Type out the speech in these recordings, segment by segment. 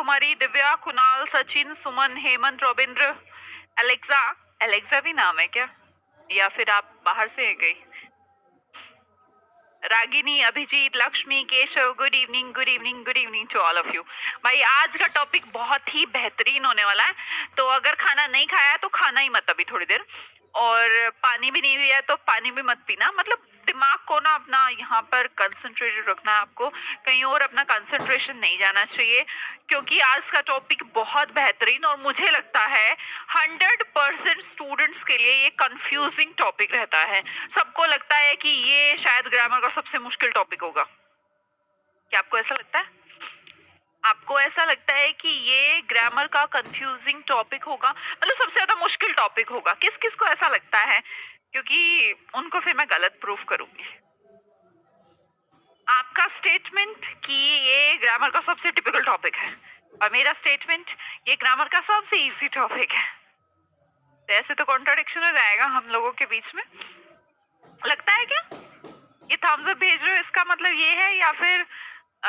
कुमारी, दिव्या, कुणाल, सचिन, सुमन, Hemant, Ravindra, Alexa. Alexa भी नाम है क्या, या फिर आप बाहर से हैं कहीं? Ragini, Abhijit, Lakshmi, Keshav, good evening, good evening, good evening to all of you. भाई आज का टॉपिक बहुत ही बेहतरीन होने वाला है, तो अगर खाना नहीं खाया है तो खाना ही मत अभी थोड़ी देर, और पानी भी नहीं पिया है तो पानी भी मत पीना। मतलब दिमाग को ना अपना यहाँ पर कंसंट्रेटेड रखना है आपको, कहीं और अपना कंसंट्रेशन नहीं जाना चाहिए, क्योंकि आज का टॉपिक बहुत बेहतरीन और मुझे लगता है 100% स्टूडेंट्स के लिए ये कंफ्यूजिंग टॉपिक रहता है। सबको लगता है कि ये शायद ग्रामर का सबसे मुश्किल टॉपिक होगा। क्या आपको ऐसा लगता है? आपको ऐसा लगता है कि ये ग्रामर का कंफ्यूजिंग टॉपिक होगा, मतलब सबसे ज्यादा मुश्किल टॉपिक होगा? किस किस को ऐसा लगता है? क्योंकि उनको फिर मैं गलत प्रूफ करूंगी। आपका स्टेटमेंट कि ये ग्रामर का सबसे टिपिकल टॉपिक है, और मेरा स्टेटमेंट ये ग्रामर का सबसे इजी टॉपिक है, तो ऐसे तो कॉन्ट्राडिक्शन हो जाएगा हम लोगों के बीच में। लगता है क्या? ये थम्स अप भेज रहे हो, इसका मतलब ये है, या फिर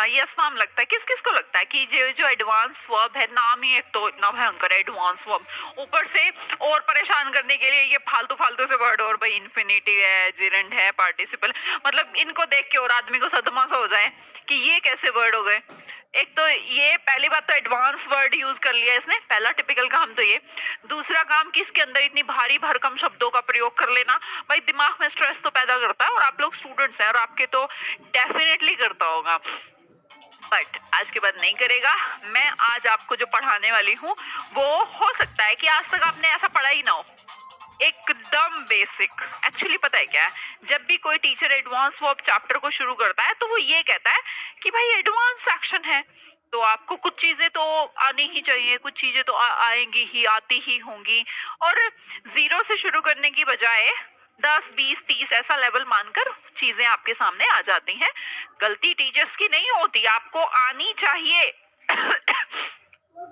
यस मैम लगता है? किस किस को लगता है कि जो एडवांस वर्ब है, नाम ही एक तो इतना भयंकर है एडवांस वर्ब, ऊपर से और परेशान करने के लिए ये फालतू फालतू से वर्ड, और भाई इन्फिनिटिव है, जेरेंट है, पार्टिसिपल, मतलब इनको देख के और आदमी को सदमा सा हो जाए कि ये कैसे वर्ड हो गए। एक तो ये पहली बात तो एडवांस वर्ड यूज कर लिया इसने, पहला टिपिकल काम तो ये। दूसरा काम कि इसके अंदर इतनी भारी भरकम शब्दों का प्रयोग कर लेना, भाई दिमाग में स्ट्रेस तो पैदा करता है, और आप लोग स्टूडेंट्स हैं और आपके तो डेफिनेटली करता होगा, बट आज के बाद नहीं करेगा। मैं आज आपको जो पढ़ाने वाली हूँ वो हो सकता है कि आज तक आपने ऐसा पढ़ा ही ना हो, एकदम बेसिक। एक्चुअली पता है क्या है, जब भी कोई टीचर एडवांस वर्ब चैप्टर को शुरू करता है तो वो ये कहता है कि भाई एडवांस सेक्शन है, तो आपको कुछ चीजें तो आनी ही चाहिए, कुछ चीजें तो आएंगी ही, आती ही होंगी, और जीरो से शुरू करने की बजाय 10, 20, 30 ऐसा लेवल मानकर चीजें आपके सामने आ जाती हैं। गलती टीचर्स की नहीं होती, आपको आनी चाहिए।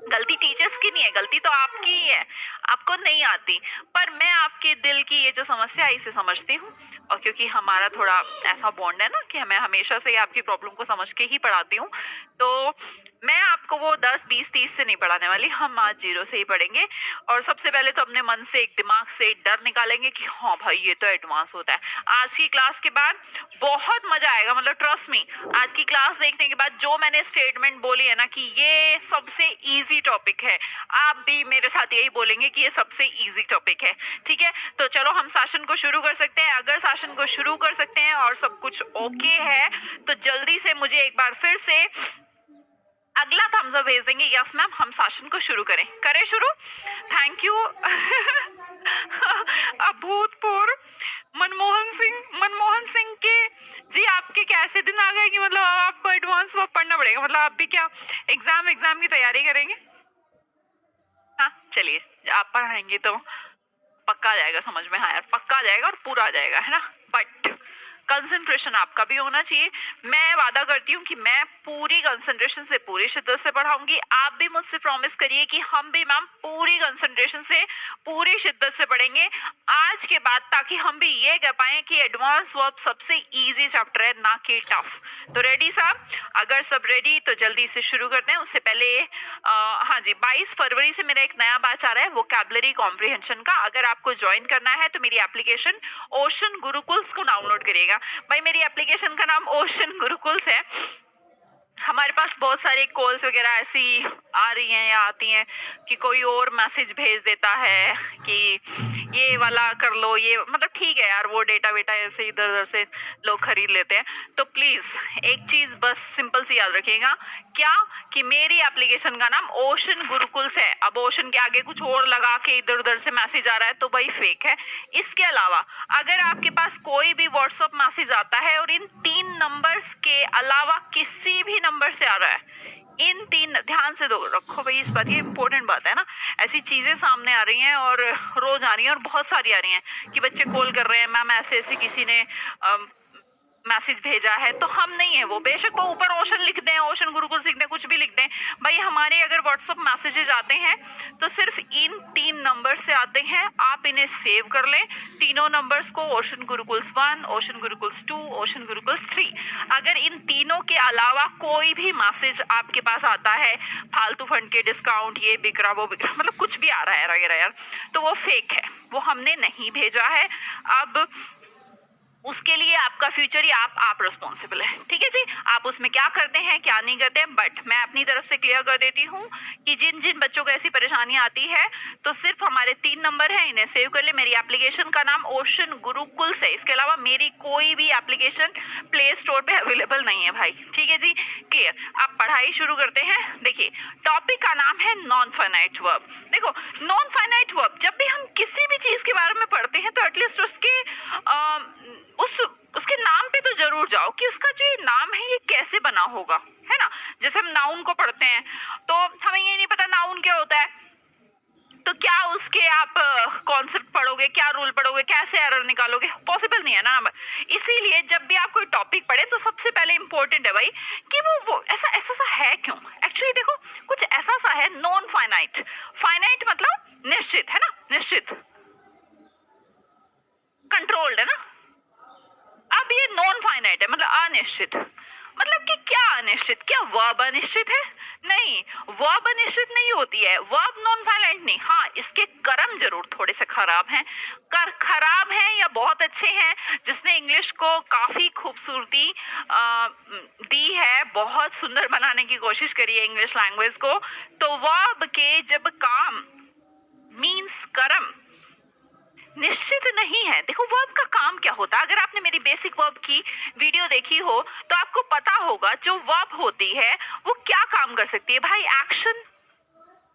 गलती टीचर्स की नहीं है, गलती तो आपकी ही है, आपको नहीं आती। पर मैं आपके दिल की ये जो समस्या है इसे समझती हूँ, और क्योंकि हमारा थोड़ा ऐसा बॉन्ड है ना कि मैं हमेशा से आपकी प्रॉब्लम को समझ के ही पढ़ाती हूँ, तो मैं आपको वो 10, 20, 30 से नहीं पढ़ाने वाली, हम आज जीरो से ही पढ़ेंगे। और सबसे पहले तो अपने मन से, एक दिमाग से डर निकालेंगे कि हाँ भाई ये तो एडवांस होता है। आज की क्लास के बाद बहुत मजा आएगा, मतलब ट्रस्ट मी, आज की क्लास देखने के बाद जो मैंने स्टेटमेंट बोली है ना कि ये सबसे इजी टॉपिक है, आप भी मेरे साथ यही बोलेंगे कि ये सबसे इजी टॉपिक है। ठीक है, तो चलो हम सेशन को शुरू कर सकते हैं। अगर सेशन को शुरू कर सकते हैं और सब कुछ ओके है तो जल्दी से मुझे एक बार फिर से अगला थम्स अप भेज देंगे। यस मैम, हम सेशन को शुरू करें शुरू। Thank you. अभूतपूर्व मनमोहन सिंह के जी, आपके कैसे दिन आ गए कि मतलब आपको एडवांस वर्ब पढ़ना पड़ेगा? मतलब आप भी क्या एग्जाम की तैयारी करेंगे? हाँ चलिए, आप पढ़ाएंगे तो पक्का आ जाएगा समझ में। हाँ यार, पक्का आ जाएगा और पूरा आ जाएगा, है ना। बट कंसंट्रेशन आपका भी होना चाहिए। मैं वादा करती हूँ कि मैं पूरी कंसंट्रेशन से, पूरी शिद्दत से पढ़ाऊंगी। आप भी मुझसे प्रॉमिस करिए कि हम भी मैम पूरी कंसंट्रेशन से, पूरी शिद्दत से पढ़ेंगे आज के बाद, ताकि हम भी ये कह पाए कि एडवांस वर्ब सबसे इजी चैप्टर है, ना कि टफ। तो रेडी साहब? अगर सब रेडी तो जल्दी से शुरू करते हैं। उससे पहले हाँ जी, 22 फरवरी से मेरा एक नया बैच आ रहा है वोकैबुलरी कॉम्प्रिहेंशन का। अगर आपको ज्वाइन करना है तो मेरी एप्लीकेशन ओशन गुरुकुल्स को डाउनलोड करिएगा। भाई मेरी एप्लीकेशन का नाम ओशन गुरुकुल्स है। हमारे पास बहुत सारे कॉल्स वगैरह ऐसी आ रही हैं या आती हैं कि कोई और मैसेज भेज देता है कि ये वाला कर लो, ये मतलब ठीक है यार, वो डेटा वेटा ऐसे इधर उधर से लोग खरीद लेते हैं। तो प्लीज एक चीज बस सिंपल सी याद रखिएगा, क्या कि मेरी एप्लीकेशन का नाम ओशन गुरुकुल्स है। अब ओशन के आगे कुछ और लगा के इधर उधर से मैसेज आ रहा है तो भाई फेक है। इसके अलावा अगर आपके पास कोई भी व्हाट्सएप मैसेज आता है और इन 3 नंबर्स के अलावा किसी भी नंबर से आ रहा है, इन 3, ध्यान से दो रखो भाई इस बात, ये इंपॉर्टेंट बात है ना। ऐसी चीजें सामने आ रही हैं और रोज आ रही हैं और बहुत सारी आ रही हैं कि बच्चे कॉल कर रहे हैं, मैम ऐसे ऐसे किसी ने मैसेज भेजा है तो हम नहीं है वो, बेशक वो ऊपर ओशन लिख दें, ओशन गुरुकुल लिख दें, कुछ भी लिख दें, भाई हमारे अगर व्हाट्सएप मैसेजेस आते हैं तो सिर्फ इन 3 नंबर से आते हैं, आप इन्हें सेव कर लें, तीनों नंबर्स को, ocean gurukuls 1, ocean gurukuls 2, ocean gurukuls 3। अगर इन तीनों के अलावा कोई भी मैसेज आपके पास आता है फालतू फंड के डिस्काउंट, ये बिक रहा वो बिक रहा, मतलब कुछ भी आ रहा है वगैरह यार, तो वो फेक है, वो हमने नहीं भेजा है। अब उसके लिए आपका फ्यूचर ही आप रिस्पॉन्सिबल है, ठीक है जी। आप उसमें क्या करते हैं क्या नहीं करते हैं, बट मैं अपनी तरफ से क्लियर कर देती हूँ कि जिन जिन बच्चों को ऐसी परेशानी आती है तो सिर्फ हमारे 3 नंबर हैं, इन्हें सेव कर ले। मेरी एप्लीकेशन का नाम ओशन गुरुकुल है, इसके अलावा मेरी कोई भी एप्लीकेशन प्ले स्टोर पे अवेलेबल नहीं है भाई, ठीक है जी, क्लियर। अब पढ़ाई शुरू करते हैं। देखिए टॉपिक का नाम है नॉन फाइनाइट वर्ब। देखो नॉन फाइनाइट वर्ब जब भी हम किसी भी चीज के बारे में पढ़ते हैं तो एटलीस्ट उसके नाम पे तो जरूर जाओ कि उसका जो ये नाम है ये कैसे बना होगा, है ना। जैसे हम नाउन को पढ़ते हैं तो हमें ये नहीं पता नाउन क्या होता है, तो क्या उसके आप कॉन्सेप्ट पढ़ोगे, क्या रूल पढ़ोगे, कैसे एरर निकालोगे, पॉसिबल नहीं है ना। इसीलिए जब भी आप कोई टॉपिक पढ़े तो सबसे पहले इंपॉर्टेंट है भाई कि वो ऐसा ऐसा है क्यों। एक्चुअली देखो कुछ ऐसा सा है नॉन फाइनाइट, फाइनाइट मतलब निश्चित, है ना, निश्चित, कंट्रोल्ड, है ना। अब ये नॉन फाइनाइट है मतलब अनिश्चित, मतलब कि क्या अनिश्चित, क्या वर्ब अनिश्चित है? नहीं, वर्ब अनिश्चित नहीं होती है, वर्ब नॉन फाइनाइट नहीं। हाँ इसके कर्म जरूर थोड़े से खराब हैं, खराब हैं या बहुत अच्छे हैं, जिसने इंग्लिश को काफी खूबसूरती दी है, बहुत सुंदर बनाने की कोशिश करी है इंग्लिश लैंग्वेज को। तो वर्ब के जब काम मीन्स कर्म निश्चित नहीं है। देखो वर्ब का काम क्या होता है, अगर आपने मेरी बेसिक वर्ब की वीडियो देखी हो तो आपको पता होगा जो वर्ब होती है वो क्या काम कर सकती है भाई। एक्शन,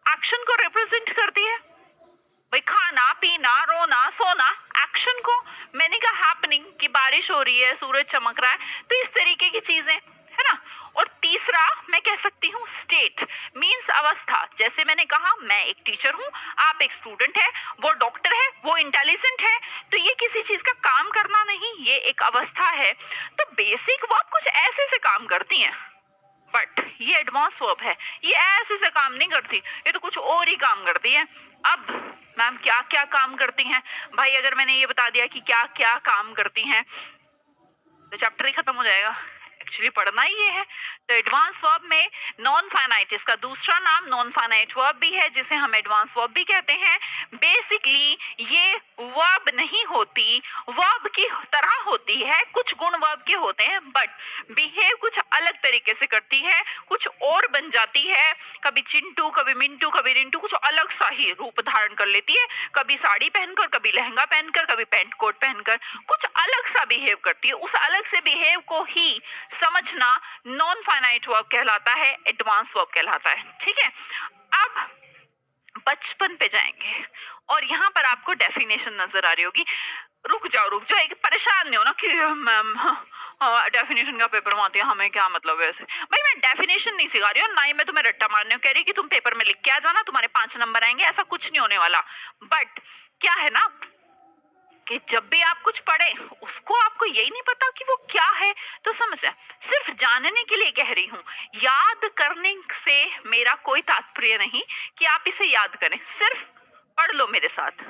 एक्शन को रिप्रेजेंट करती है भाई, खाना पीना रोना सोना, एक्शन को। मैंने कहा हैपनिंग कि बारिश हो रही है, सूरज चमक रहा है, तो इस तरीके की चीजें, है ना। और तीसरा मैं कह सकती हूँ स्टेट मीन्स अवस्था। जैसे मैंने कहा मैं एक टीचर हूँ, आप एक स्टूडेंट है, वो डॉक्टर है, वो इंटेलिजेंट है, तो ये किसी चीज का काम करना नहीं, ये एक अवस्था है। तो बेसिक वर्ब कुछ ऐसे से काम करती हैं, बट ये एडवांस वर्ब है, ये ऐसे से काम नहीं करती, ये तो कुछ और ही काम करती है। अब मैम क्या क्या काम करती हैं भाई, अगर मैंने ये बता दिया कि क्या क्या काम करती हैं तो चैप्टर ही खत्म हो जाएगा। एक्चुअली पढ़ना ही ये है। तो एडवांस वर्ब में नॉन फाइनाइट, इसका दूसरा नाम नॉन फाइनाइट वर्ब भी है, जिसे हम एडवांस वर्ब भी कहते हैं। बेसिकली ये वर्ब नहीं होती, वर्ब की तरह होती है, कुछ गुण वर्ब के होते हैं, बट बिहेव कुछ अलग तरीके से करती है, कुछ और बन जाती है, कभी चिंटू, कभी मिंटू, कभी रिंटू, कुछ अलग सा ही रूप धारण कर लेती है, कभी साड़ी पहनकर, कभी लहंगा पहनकर, कभी पैंट कोट पहनकर, कुछ अलग सा बिहेव करती है। उस अलग से बिहेव को ही समझना नॉन फाइनाइट वर्ब कहलाता है, एडवांस वर्ब कहलाता है, ठीक है। अब बचपन पे जाएंगे और यहाँ पर आपको डेफिनेशन नजर आ रही होगी। रुक जाओ एक परेशान नहीं हो ना कि मैम डेफिनेशन का पेपर में आती है, हमें क्या मतलब है ऐसे। भाई मैं डेफिनेशन नहीं सिखा रही हूँ, ना ही मैं तुम्हें रट्टा मारने कह रही कि तुम पेपर में लिख के आ जाना, तुम्हारे 5 नंबर आएंगे, ऐसा कुछ नहीं होने वाला। बट क्या है ना कि जब भी आप कुछ पढ़े उसको आपको यही नहीं पता कि वो क्या है तो समस्या। सिर्फ जानने के लिए कह रही हूँ, याद करने से मेरा कोई तात्पर्य नहीं कि आप इसे याद करें, सिर्फ पढ़ लो मेरे साथ।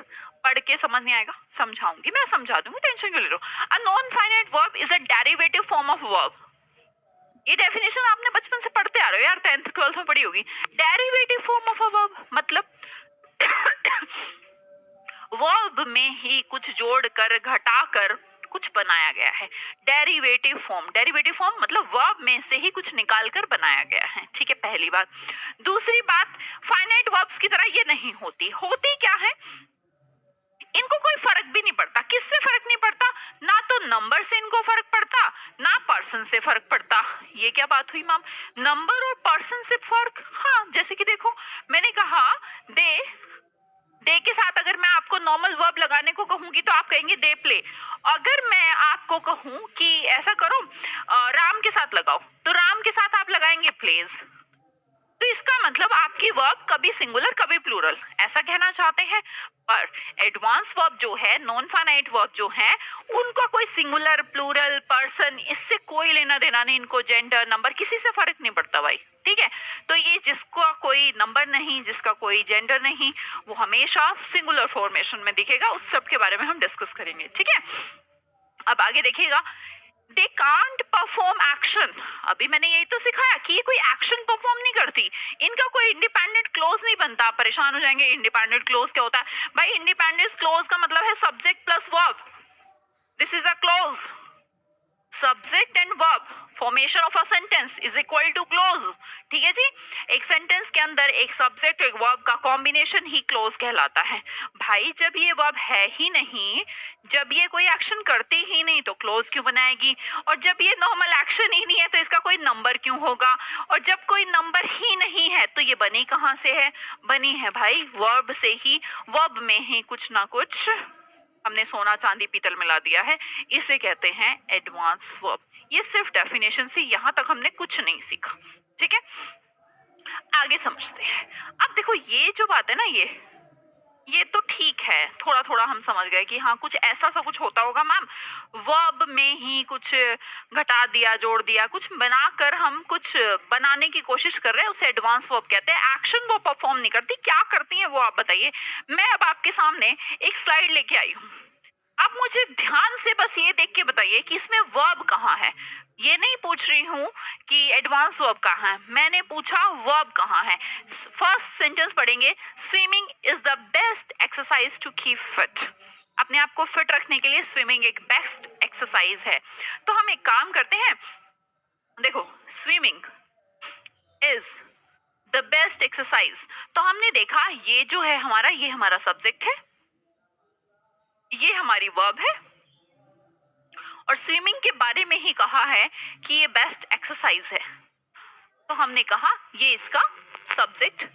पढ़ के समझ नहीं आएगा समझाऊंगी, मैं समझा दूंगी, टेंशन क्यों ले रहे हो। A non finite verb is a derivative form of verb. ये डेफिनेशन आपने बचपन से पढ़ते आ रहे हो यार, 10th 12th में पढ़ी होगी। Derivative form of a verb मतलब वर्ब में ही कुछ जोड़कर घटाकर कुछ बनाया गया है। डेरिवेटिव फॉर्म मतलब वर्ब में से ही कुछ निकालकर बनाया गया है, ठीक है, पहली बात। दूसरी बात, फाइनाइट वर्ब्स की तरह ये नहीं होती। होती क्या है, इनको कोई फर्क भी नहीं पड़ता। किससे फर्क नहीं पड़ता, ना तो नंबर से इनको फर्क पड़ता, ना पर्सन से फर्क पड़ता। ये क्या बात हुई मैम, नंबर और पर्सन से फर्क? हाँ जैसे कि देखो मैंने कहा दे के साथ अगर मैं आपको नॉर्मल वर्ब लगाने को कहूंगी तो आप कहेंगे दे प्ले। अगर मैं आपको कहूं कि ऐसा करो राम के साथ लगाओ तो राम के साथ आप लगाएंगे प्लेज। तो इसका मतलब आपके क्योंकि वर्ब कभी सिंगुलर कभी प्लूरल ऐसा कहना चाहते हैं। पर एडवांस वर्ब जो है, नॉन फाइनाइट वर्ब जो है, उनका कोई सिंगुलर प्लूरल पर्सन इससे कोई लेना देना नहीं, इनको जेंडर नंबर किसी से फर्क नहीं पड़ता भाई, ठीक है। तो ये जिसका कोई नंबर नहीं, जिसका कोई जेंडर नहीं, वो हमेशा सिंगुलर फॉर्मेशन में दिखेगा। उस सब के बारे में हम डिस्कस करेंगे, ठीक है। अब आगे देखिएगा, दे कांट परफॉर्म एक्शन। अभी मैंने यही तो सिखाया कि ये कोई एक्शन परफॉर्म नहीं करती, इनका कोई इंडिपेंडेंट क्लोज नहीं बनता। आप परेशान हो जाएंगे इंडिपेंडेंट क्लोज क्या होता है। भाई इंडिपेंडेंट क्लोज का मतलब है subject plus verb, this is a clause. Subject and verb formation of a sentence is equal to clause, ठीक है जी। एक सेंटेंस के अंदर एक सब्जेक्ट एक वर्ब का कॉम्बिनेशन ही क्लोज कहलाता है। भाई जब ये वर्ब है ही नहीं, जब ये कोई एक्शन करती ही नहीं तो क्लोज क्यों बनाएगी, और जब ये नॉर्मल एक्शन ही नहीं है तो इसका कोई नंबर क्यों होगा, और जब कोई नंबर ही नहीं है तो ये बनी कहाँ से है, बनी है भाई वर्ब से ही। वर्ब में ही कुछ ना कुछ हमने सोना चांदी पीतल मिला दिया है, इसे कहते हैं एडवांस वर्ब। ये सिर्फ डेफिनेशन से, यहाँ तक हमने कुछ नहीं सीखा, ठीक है। आगे समझते हैं। अब देखो ये जो बात है ना, ये तो ठीक है, थोड़ा थोड़ा हम समझ गए कि हाँ कुछ ऐसा सा कुछ होता होगा मैम, वर्ब में ही कुछ घटा दिया जोड़ दिया, कुछ बनाकर हम कुछ बनाने की कोशिश कर रहे हैं, उसे एडवांस वर्ब कहते हैं। एक्शन वो परफॉर्म नहीं करती, क्या करती है वो आप बताइए। मैं अब आपके सामने एक स्लाइड लेके आई हूँ, आप मुझे ध्यान से बस ये देख के बताइए कि इसमें वर्ब कहाँ है। ये नहीं पूछ रही हूँ कि एडवांस वर्ब कहाँ है, मैंने पूछा वर्ब कहाँ है। फर्स्ट सेंटेंस पढ़ेंगे, swimming is the best exercise to keep fit. अपने आप को फिट रखने के लिए स्विमिंग एक बेस्ट एक्सरसाइज है। तो हम एक काम करते हैं, देखो swimming is the best exercise, तो हमने देखा ये जो है हमारा, ये हमारा सब्जेक्ट है, ये हमारी वर्ब है, और स्विमिंग के बारे में ही कहा है कि ये बेस्ट एक्सरसाइज है। तो हमने कहा ये इसका सब्जेक्ट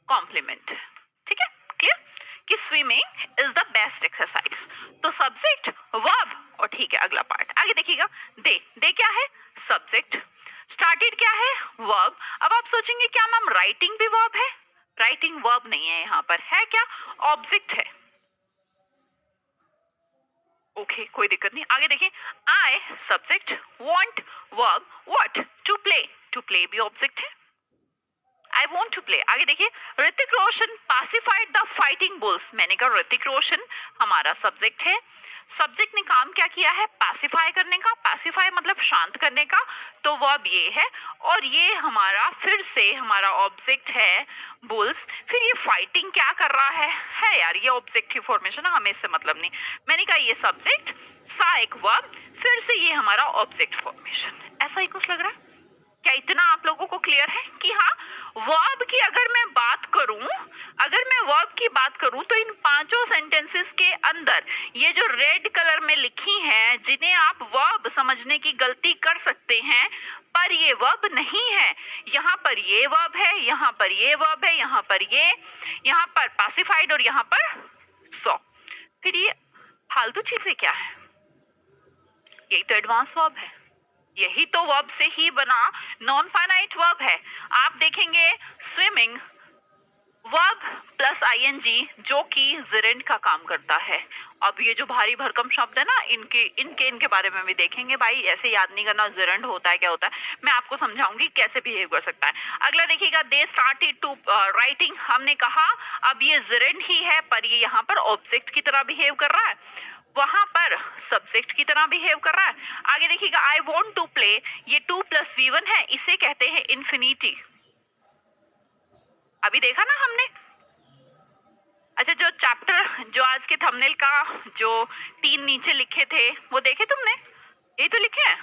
कॉम्प्लीमेंट है, ठीक है, क्लियर कि swimming is the best exercise. तो सब्जेक्ट वर्ब, और ठीक है अगला पार्ट आगे देखिएगा। दे क्या है, सब्जेक्ट। स्टार्टेड क्या है, वर्ब। अब आप सोचेंगे क्या मैम राइटिंग भी वर्ब है, राइटिंग वर्ब नहीं है, यहाँ पर है क्या, ऑब्जेक्ट है। ओके कोई दिक्कत नहीं, आगे देखिए। I subject, want verb, what to play भी ऑब्जेक्ट है। आई वॉन्ट टू प्ले, आगे देखिए। Hrithik Roshan pacified the fighting bulls, मैंने कहा ऋतिक रोशन हमारा सब्जेक्ट है। सब्जेक्ट ने काम क्या किया है, पासिफाई करने का, पासिफाई मतलब शांत करने का, तो वर्ब ये है, और ये हमारा फिर से हमारा ऑब्जेक्ट है बुल्स। फिर ये फाइटिंग क्या कर रहा है यार ये ऑब्जेक्ट की फॉर्मेशन है, हमें इससे मतलब नहीं। मैंने कहा ये सब्जेक्ट, सा एक वर्ब, फिर से ये हमारा ऑब्जेक्ट फॉर्मेशन। ऐसा ही कुछ लग रहा है क्या, इतना आप लोगों को क्लियर है कि हाँ वर्ब की अगर मैं बात करूं, अगर मैं वर्ब की बात करूं तो इन पांचों सेंटेंसेस के अंदर ये जो रेड कलर में लिखी हैं, जिन्हें आप वर्ब समझने की गलती कर सकते हैं, पर ये वर्ब नहीं है। यहाँ पर ये वर्ब है, यहाँ पर ये वर्ब है, यहाँ पर ये, यहाँ पर पासिफाइड, और यहाँ पर सो। फिर ये फालतू चीजें क्या है, यही तो एडवांस वर्ब है, यही तो वर्ब से ही बना नॉन फाइनाइट वर्ब है। आप देखेंगे स्विमिंग वर्ब प्लस आईएनजी जो कि जेरेंड का काम करता है। अब ये जो भारी भरकम शब्द है ना, इनके बारे में भी देखेंगे भाई, ऐसे याद नहीं करना जेरेंड होता है क्या होता है, मैं आपको समझाऊंगी कैसे बिहेव कर सकता है। अगला देखिएगा, दे स्टार्टेड टू राइटिंग, हमने कहा अब ये जेरेंड ही है, पर ये यहाँ पर ऑब्जेक्ट की तरह बिहेव कर रहा है, वहां पर सब्जेक्ट की तरह बिहेव कर रहा है। आगे देखिएगा, आई वॉन्ट टू प्ले, ये 2 + V1 है, इसे कहते हैं इन्फिनिटी। अभी देखा ना हमने। अच्छा जो चैप्टर, जो आज के थंबनेल का जो 3 नीचे लिखे थे वो देखे तुमने, यही तो लिखे हैं,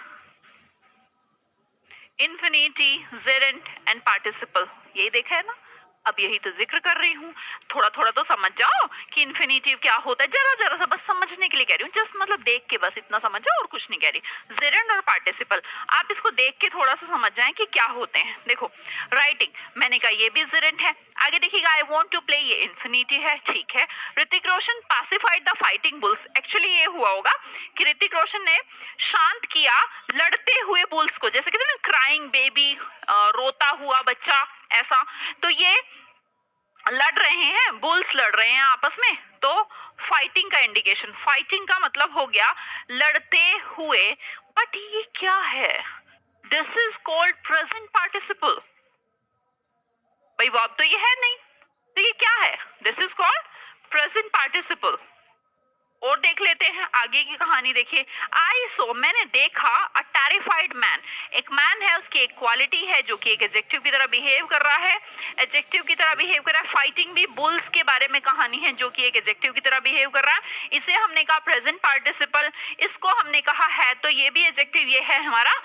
इन्फिनिटी, जेरेंड एंड पार्टिसिपल, यही देखा है ना। अब यही तो जिक्र कर रही हूँ, थोड़ा थोड़ा तो समझ जाओ कि इन्फिनिटिव क्या होता है, जरा जरा सा बस समझने के लिए कह रही हूँ, जस्ट मतलब देख के बस इतना समझ जाओ, और कुछ नहीं कह रही। जेरेंड और पार्टिसिपल आप इसको देख के थोड़ा सा समझ जाएं कि क्या होते हैं। देखो राइटिंग, मैंने कहा ये भी जेरेंड है। आगे देखिएगा, आई वॉन्ट टू प्ले, ये इन्फिनिटी है, ठीक है। Hrithik Roshan pacified the fighting bulls, actually ये हुआ होगा कि ऋतिक रोशन ने शांत किया लड़ते हुए बुल्स को, जैसे कहते हैं ना क्राइंग बेबी, रोता हुआ बच्चा, ऐसा। तो ये लड़ रहे हैं, बुल्स लड़ रहे हैं आपस में, तो फाइटिंग का इंडिकेशन, फाइटिंग का मतलब हो गया लड़ते हुए। बट ये क्या है? This is called present participle. भाई वर्ब तो ये है नहीं, तो ये क्या है? This is called present participle. और देख लेते हैं आगे की कहानी। देखिए, आई सो, मैंने देखा, अ टेरिफाइड मैन, एक मैन है, उसकी एक क्वालिटी है जो कि एक एडजेक्टिव की तरह बिहेव कर रहा है, एडजेक्टिव की तरह बिहेव कर रहा है। फाइटिंग भी बुल्स के बारे में कहानी है जो कि एक एडजेक्टिव की तरह बिहेव कर रहा है। इसे हमने कहा प्रेजेंट पार्टिसिपल, इसको हमने कहा है, तो ये भी एडजेक्टिव, ये है हमारा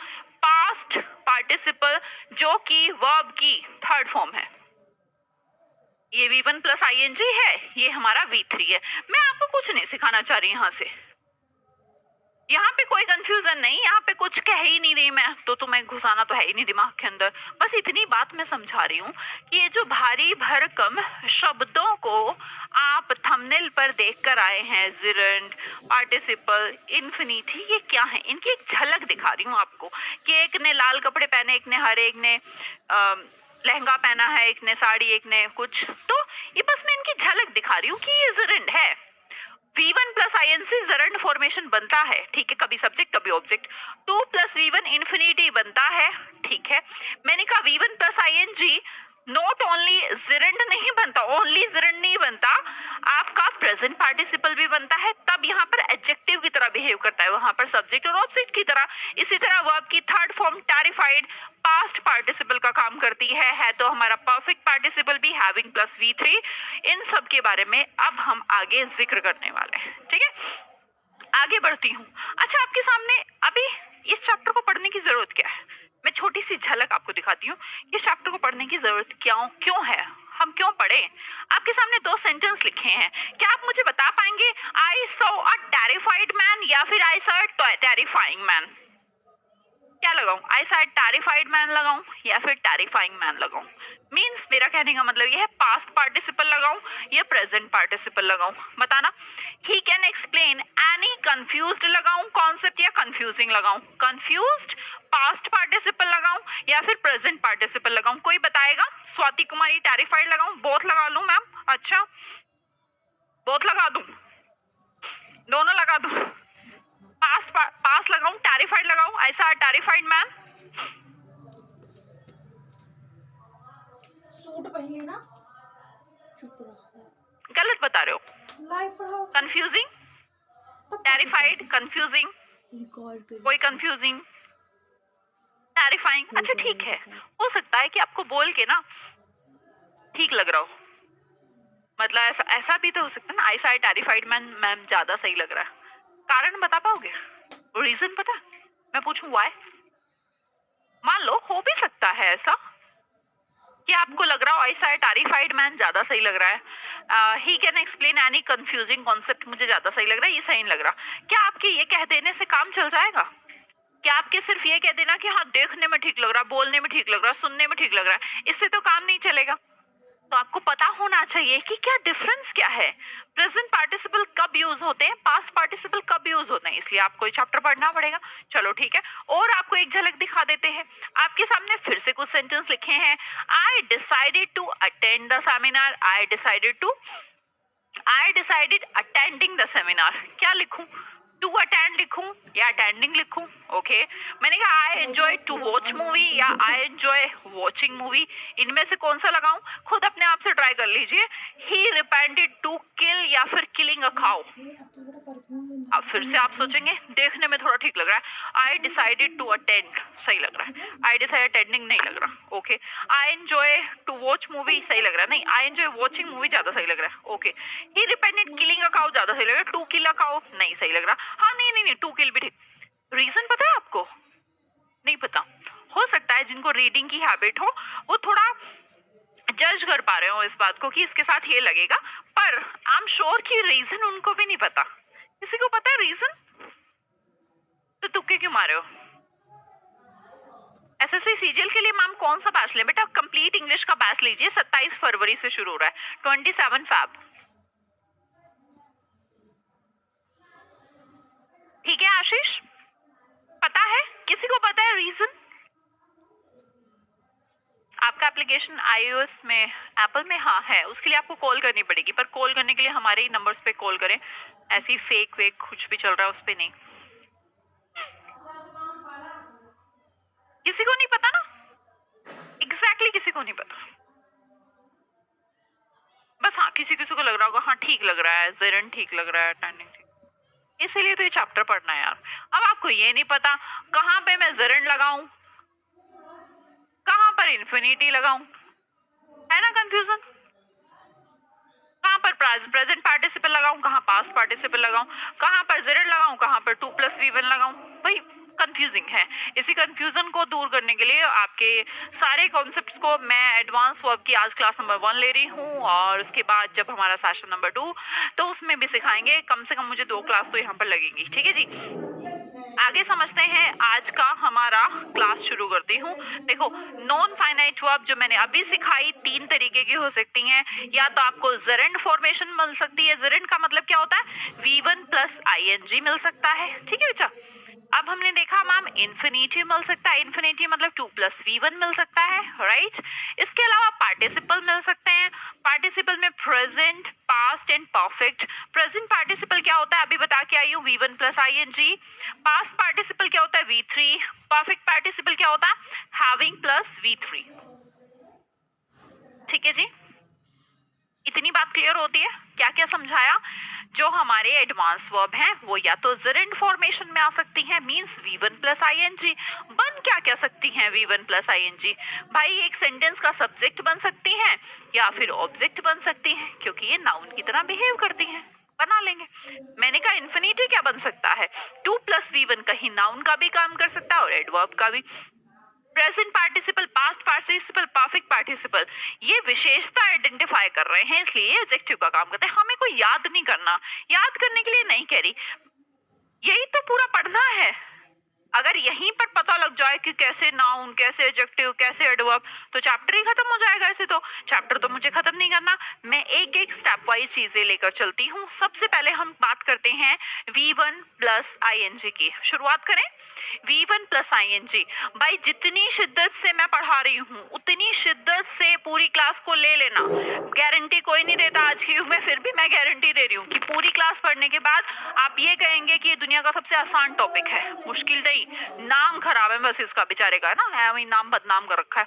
पास्ट पार्टिसिपल जो कि वर्ब की थर्ड फॉर्म है। ये V1 प्लस ING है, ये हमारा V3 है। मैं आपको कुछ नहीं सिखाना चाह रही यहाँ से, यहाँ पे कोई कंफ्यूजन नहीं, यहाँ पे कुछ कह ही नहीं रही मैं, तो तुम्हें घुसाना तो है ही नहीं दिमाग के अंदर। बस इतनी बात मैं समझा रही हूँ कि ये जो भारी भरकम शब्दों को आप थंबनेल पर देख कर आए हैं, जिरंड, पार्टिसिपल, इन्फिनिटी, ये क्या है? इनकी एक झलक दिखा रही हूँ आपको कि एक ने लाल कपड़े पहने, एक ने हरे, एक ने लहंगा पहना है, एक ने साड़ी, एक ने कुछ, तो ये बस मैं इनकी झलक दिखा रही हूँ कि ये जिरंड है। V1 प्लस INC जरंड फॉर्मेशन बनता है, ठीक है, कभी सब्जेक्ट कभी ऑब्जेक्ट। 2 प्लस V1 इन्फिनिटी बनता है, ठीक है। मैंने कहा V1 plus ING not only gerund नहीं बनता, ओनली जिरंड नहीं बनता, आपका प्रेजेंट पार्टिसिपल भी बनता है, तब यहाँ पर एडजेक्टिव की तरह बिहेव करता है, वहां पर सब्जेक्ट और ऑब्जेक्ट की तरह। इसी तरह वर्ब की third form terrified past participle का काम करती है तो हमारा परफेक्ट पार्टिसिपल भी हैविंग प्लस V3। इन सब के बारे में अब हम आगे जिक्र करने वाले हैं, ठीक है। आगे बढ़ती हूँ। अच्छा, आपके सामने अभी इस चैप्टर को पढ़ने की जरूरत क्या है? मैं छोटी सी झलक आपको दिखाती हूँ, इस चैप्टर को पढ़ने की जरूरत क्यों है, हम क्यों पढ़े। आपके सामने 2 सेंटेंस लिखे हैं, क्या आप मुझे बता पाएंगे? I saw a terrified man या फिर I saw a terrifying man? क्या लगाऊं? I saw a terrified man लगाऊं या फिर टेरिफाइंग मैन लगाऊं? मीन्स मेरा कहने का मतलब ये है, पास्ट पार्टिसिपल लगाऊं या प्रेजेंट पार्टिसिपल लगाऊं? बताना। He can explain any confused लगाऊं कॉन्सेप्ट या कंफ्यूजिंग लगाऊं? कंफ्यूज्ड पास्ट पार्टिसिपल लगाऊं या फिर प्रेजेंट पार्टिसिपल लगाऊं? कोई बताएगा? स्वाति कुमारी, टेरिफाइड लगाऊं, बोथ लगा लूं मैम? अच्छा, बोथ लगा दूं, दोनों लगा दूं, पास्ट लगाऊं, टेरिफाइड लगाऊं? ऐसा टेरिफाइड मैन सूट पहन लेना, चुप रहो, गलत बता रहे हो। लाइव पढ़ाओ, कंफ्यूजिंग, टेरिफाइड, कंफ्यूजिंग, कोई कंफ्यूजिंग, टेरिफाइंग। अच्छा ठीक है, हो सकता है कि आपको बोल के ना ठीक लग रहा हो, मतलब ऐसा भी तो हो सकता है ना, आई साइड टेरिफाइड मैम ज्यादा सही लग रहा है। कारण बता पाओगे? रीजन पता? मैं पूछूं व्हाई? मान लो हो भी सकता है ऐसा कि आपको लग रहा हो आई साइड टेरिफाइड मैन ज्यादा सही लग रहा है, he can explain any confusing concept मुझे ज्यादा सही लग रहा है, ये सही नहीं लग रहा। क्या आपके ये कह देने से काम चल जाएगा? क्या आपके सिर्फ ये कह देना कि हाँ देखने में ठीक लग रहा है, बोलने में ठीक लग रहा है, सुनने में ठीक लग रहा है, इससे तो काम नहीं चलेगा। तो आपको पता होना चाहिए कि क्या डिफरेंस क्या है, प्रेजेंट पार्टिसिपल कब यूज होते हैं, पास्ट पार्टिसिपल कब यूज होते हैं, इसलिए आपको ये चैप्टर पढ़ना पड़ेगा। चलो ठीक है, और आपको एक झलक दिखा देते हैं। आपके सामने फिर से कुछ सेंटेंस लिखे हैं। I decided to attend the seminar, I decided attending the seminar. क्या लिखूं? टू अटेंड लिखूं या अटेंडिंग लिखूं? ओके, मैंने कहा I enjoy to watch movie या आई एंजॉय वॉचिंग मूवी, इनमें से कौन सा लगाऊं? खुद अपने आप से ट्राई कर लीजिए। ही रिपेंडेड टू किल या फिर किलिंग अ काउ? अब फिर से आप सोचेंगे देखने में थोड़ा ठीक लग रहा है, आई डिसाइडेड टू अटेंड सही लग रहा है, आई डिसाइड अटेंडिंग नहीं लग रहा। Okay, I enjoy to watch movie सही लग रहा है, नहीं आई एंजॉय वॉचिंग मूवी ज्यादा सही लग रहा है। Okay, he repented killing a cow ज्यादा सही लग रहा है, टू किल अ काउ नहीं सही लग रहा। हाँ नहीं नहीं नहीं, टू किल भी ठीक। रीजन पता है आपको? नहीं पता? हो सकता है जिनको रीडिंग की हैबिट हो वो थोड़ा जज कर पा रहे हो इस बात को कि इसके साथ ये लगेगा, पर आई एम श्योर कि रीजन उनको भी नहीं पता। किसी को पता है रीजन? तो तुक्के क्यों मारे हो? एसएससी सीजीएल के लिए मैम कौन सा बैच लें? बेटा कंप्लीट इंग्लिश का बैच लीजिए, 27 फरवरी से शुरू हो रहा है, 27 फैब। ठीक है आशीष, पता है? किसी को पता है रीजन? आपका एप्लीकेशन iOS में, एप्पल में हाँ है, उसके लिए आपको कॉल करनी पड़ेगी, पर कॉल करने के लिए हमारे ही नंबर्स पे कॉल करें, ऐसी फेक वेक कुछ भी चल रहा है उस पे नहीं। किसी को नहीं पता ना, एग्जैक्टली किसी को नहीं पता, बस हाँ किसी किसी को लग रहा होगा हाँ ठीक लग रहा है, जेरन ठीक लग रहा है, टर्निंग ठीक, इसीलिए तो ये चैप्टर पढ़ना है यार। अब आपको ये नहीं पता कहाँ पे मैं जेरन लगाऊं, कहाँ पर इन्फिनिटी लगाऊं, है ना कंफ्यूजन, कहाँ पर प्रेजेंट पार्टिसिपल लगाऊं, कहाँ पास्ट पार्टिसिपल लगाऊं, कहाँ पर जेड लगाऊं, कहाँ पर 2+V1 लगाऊं, भाई कंफ्यूजिंग है। इसी कंफ्यूजन को दूर करने के लिए आपके सारे कॉन्सेप्ट्स को मैं एडवांस वर्ब की आज क्लास नंबर 1 ले रही हूँ, और उसके बाद जब हमारा सेशन नंबर 2 तो उसमें भी सिखाएंगे, कम से कम मुझे 2 क्लास तो यहाँ पर लगेंगी, ठीक है जी। आगे समझते हैं, आज का हमारा क्लास शुरू करती हूँ। देखो नॉन फाइनाइट वर्ब जो मैंने अभी सिखाई 3 तरीके की हो सकती हैं, या तो आपको जेरेंड फॉर्मेशन मिल सकती है, जेरेंड का मतलब क्या होता है, V1 प्लस ing मिल सकता है, ठीक है बच्चा। अब हमने देखा मैम इन्फिनिटी मिल सकता है, इन्फिनिटी मतलब 2+V1 मिल सकता है, राइट। इसके अलावा पार्टिसिपल मिल सकते हैं, पार्टिसिपल में present, past and perfect. Present participle क्या होता है अभी बता के आई हूँ, V1 plus ing। Past participle क्या होता है, V3। परफेक्ट पार्टिसिपल क्या होता है, हैविंग प्लस V3, ठीक है जी। इतनी बात क्लियर होती है, क्या क्या समझाया। जो हमारे एडवांस वर्ब हैं वो या तो जेरेंड फॉर्मेशन में आ सकती हैं, मींस V1 प्लस ing। बन क्या क्या सकती हैं V1 प्लस ing, भाई एक सेंटेंस का सब्जेक्ट बन सकती हैं या फिर ऑब्जेक्ट बन सकती हैं, क्योंकि ये नाउन की तरह बिहेव करती हैं, बना लेंगे। मैंने कहा इन्फिनिटी क्या बन सकता है, 2+V1 कहीं नाउन का भी काम कर सकता है और एडवर्ब का भी। Present participle, past participle, perfect participle, ये विशेषता आइडेंटिफाई कर रहे हैं, इसलिए ये एडजेक्टिव का काम करते हैं। हमें कोई याद नहीं करना, याद करने के लिए नहीं कह रही, यही तो पूरा पढ़ना है। अगर यहीं पर पता लग जाए कि कैसे नाउन, कैसे एडजेक्टिव, कैसे एडवर्ब, तो चैप्टर ही खत्म हो जाएगा। ऐसे तो चैप्टर तो मुझे खत्म नहीं करना, मैं एक एक स्टेप वाइज चीजें लेकर चलती हूँ। सबसे पहले हम बात करते हैं V1 प्लस ing की। शुरुआत करें V1 प्लस ing। भाई जितनी शिद्दत से मैं पढ़ा रही हूँ उतनी शिद्दत से पूरी क्लास को ले लेना। गारंटी कोई नहीं देता आज के युग में, फिर भी मैं गारंटी दे रही हूँ कि पूरी क्लास पढ़ने के बाद आप ये कहेंगे कि ये दुनिया का सबसे आसान टॉपिक है। मुश्किल नहीं, नाम खराब है बस इसका बेचारे का, ना है वही नाम बदनाम कर रखा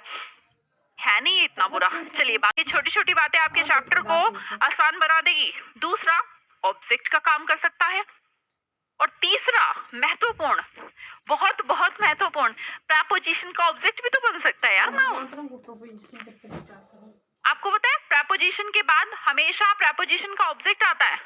है नहीं इतना बुरा। चलिए बाकी छोटी छोटी बातें आपके चैप्टर को आसान बना देगी। दूसरा, ऑब्जेक्ट का काम कर सकता है, और तीसरा महत्वपूर्ण, बहुत बहुत महत्वपूर्ण, प्रेपोजिशन का ऑब्जेक्ट भी तो बन सकता है यार नाउन। आपको पता है प्रेपोजिशन के बाद हमेशा प्रेपोजिशन का ऑब्जेक्ट आता है।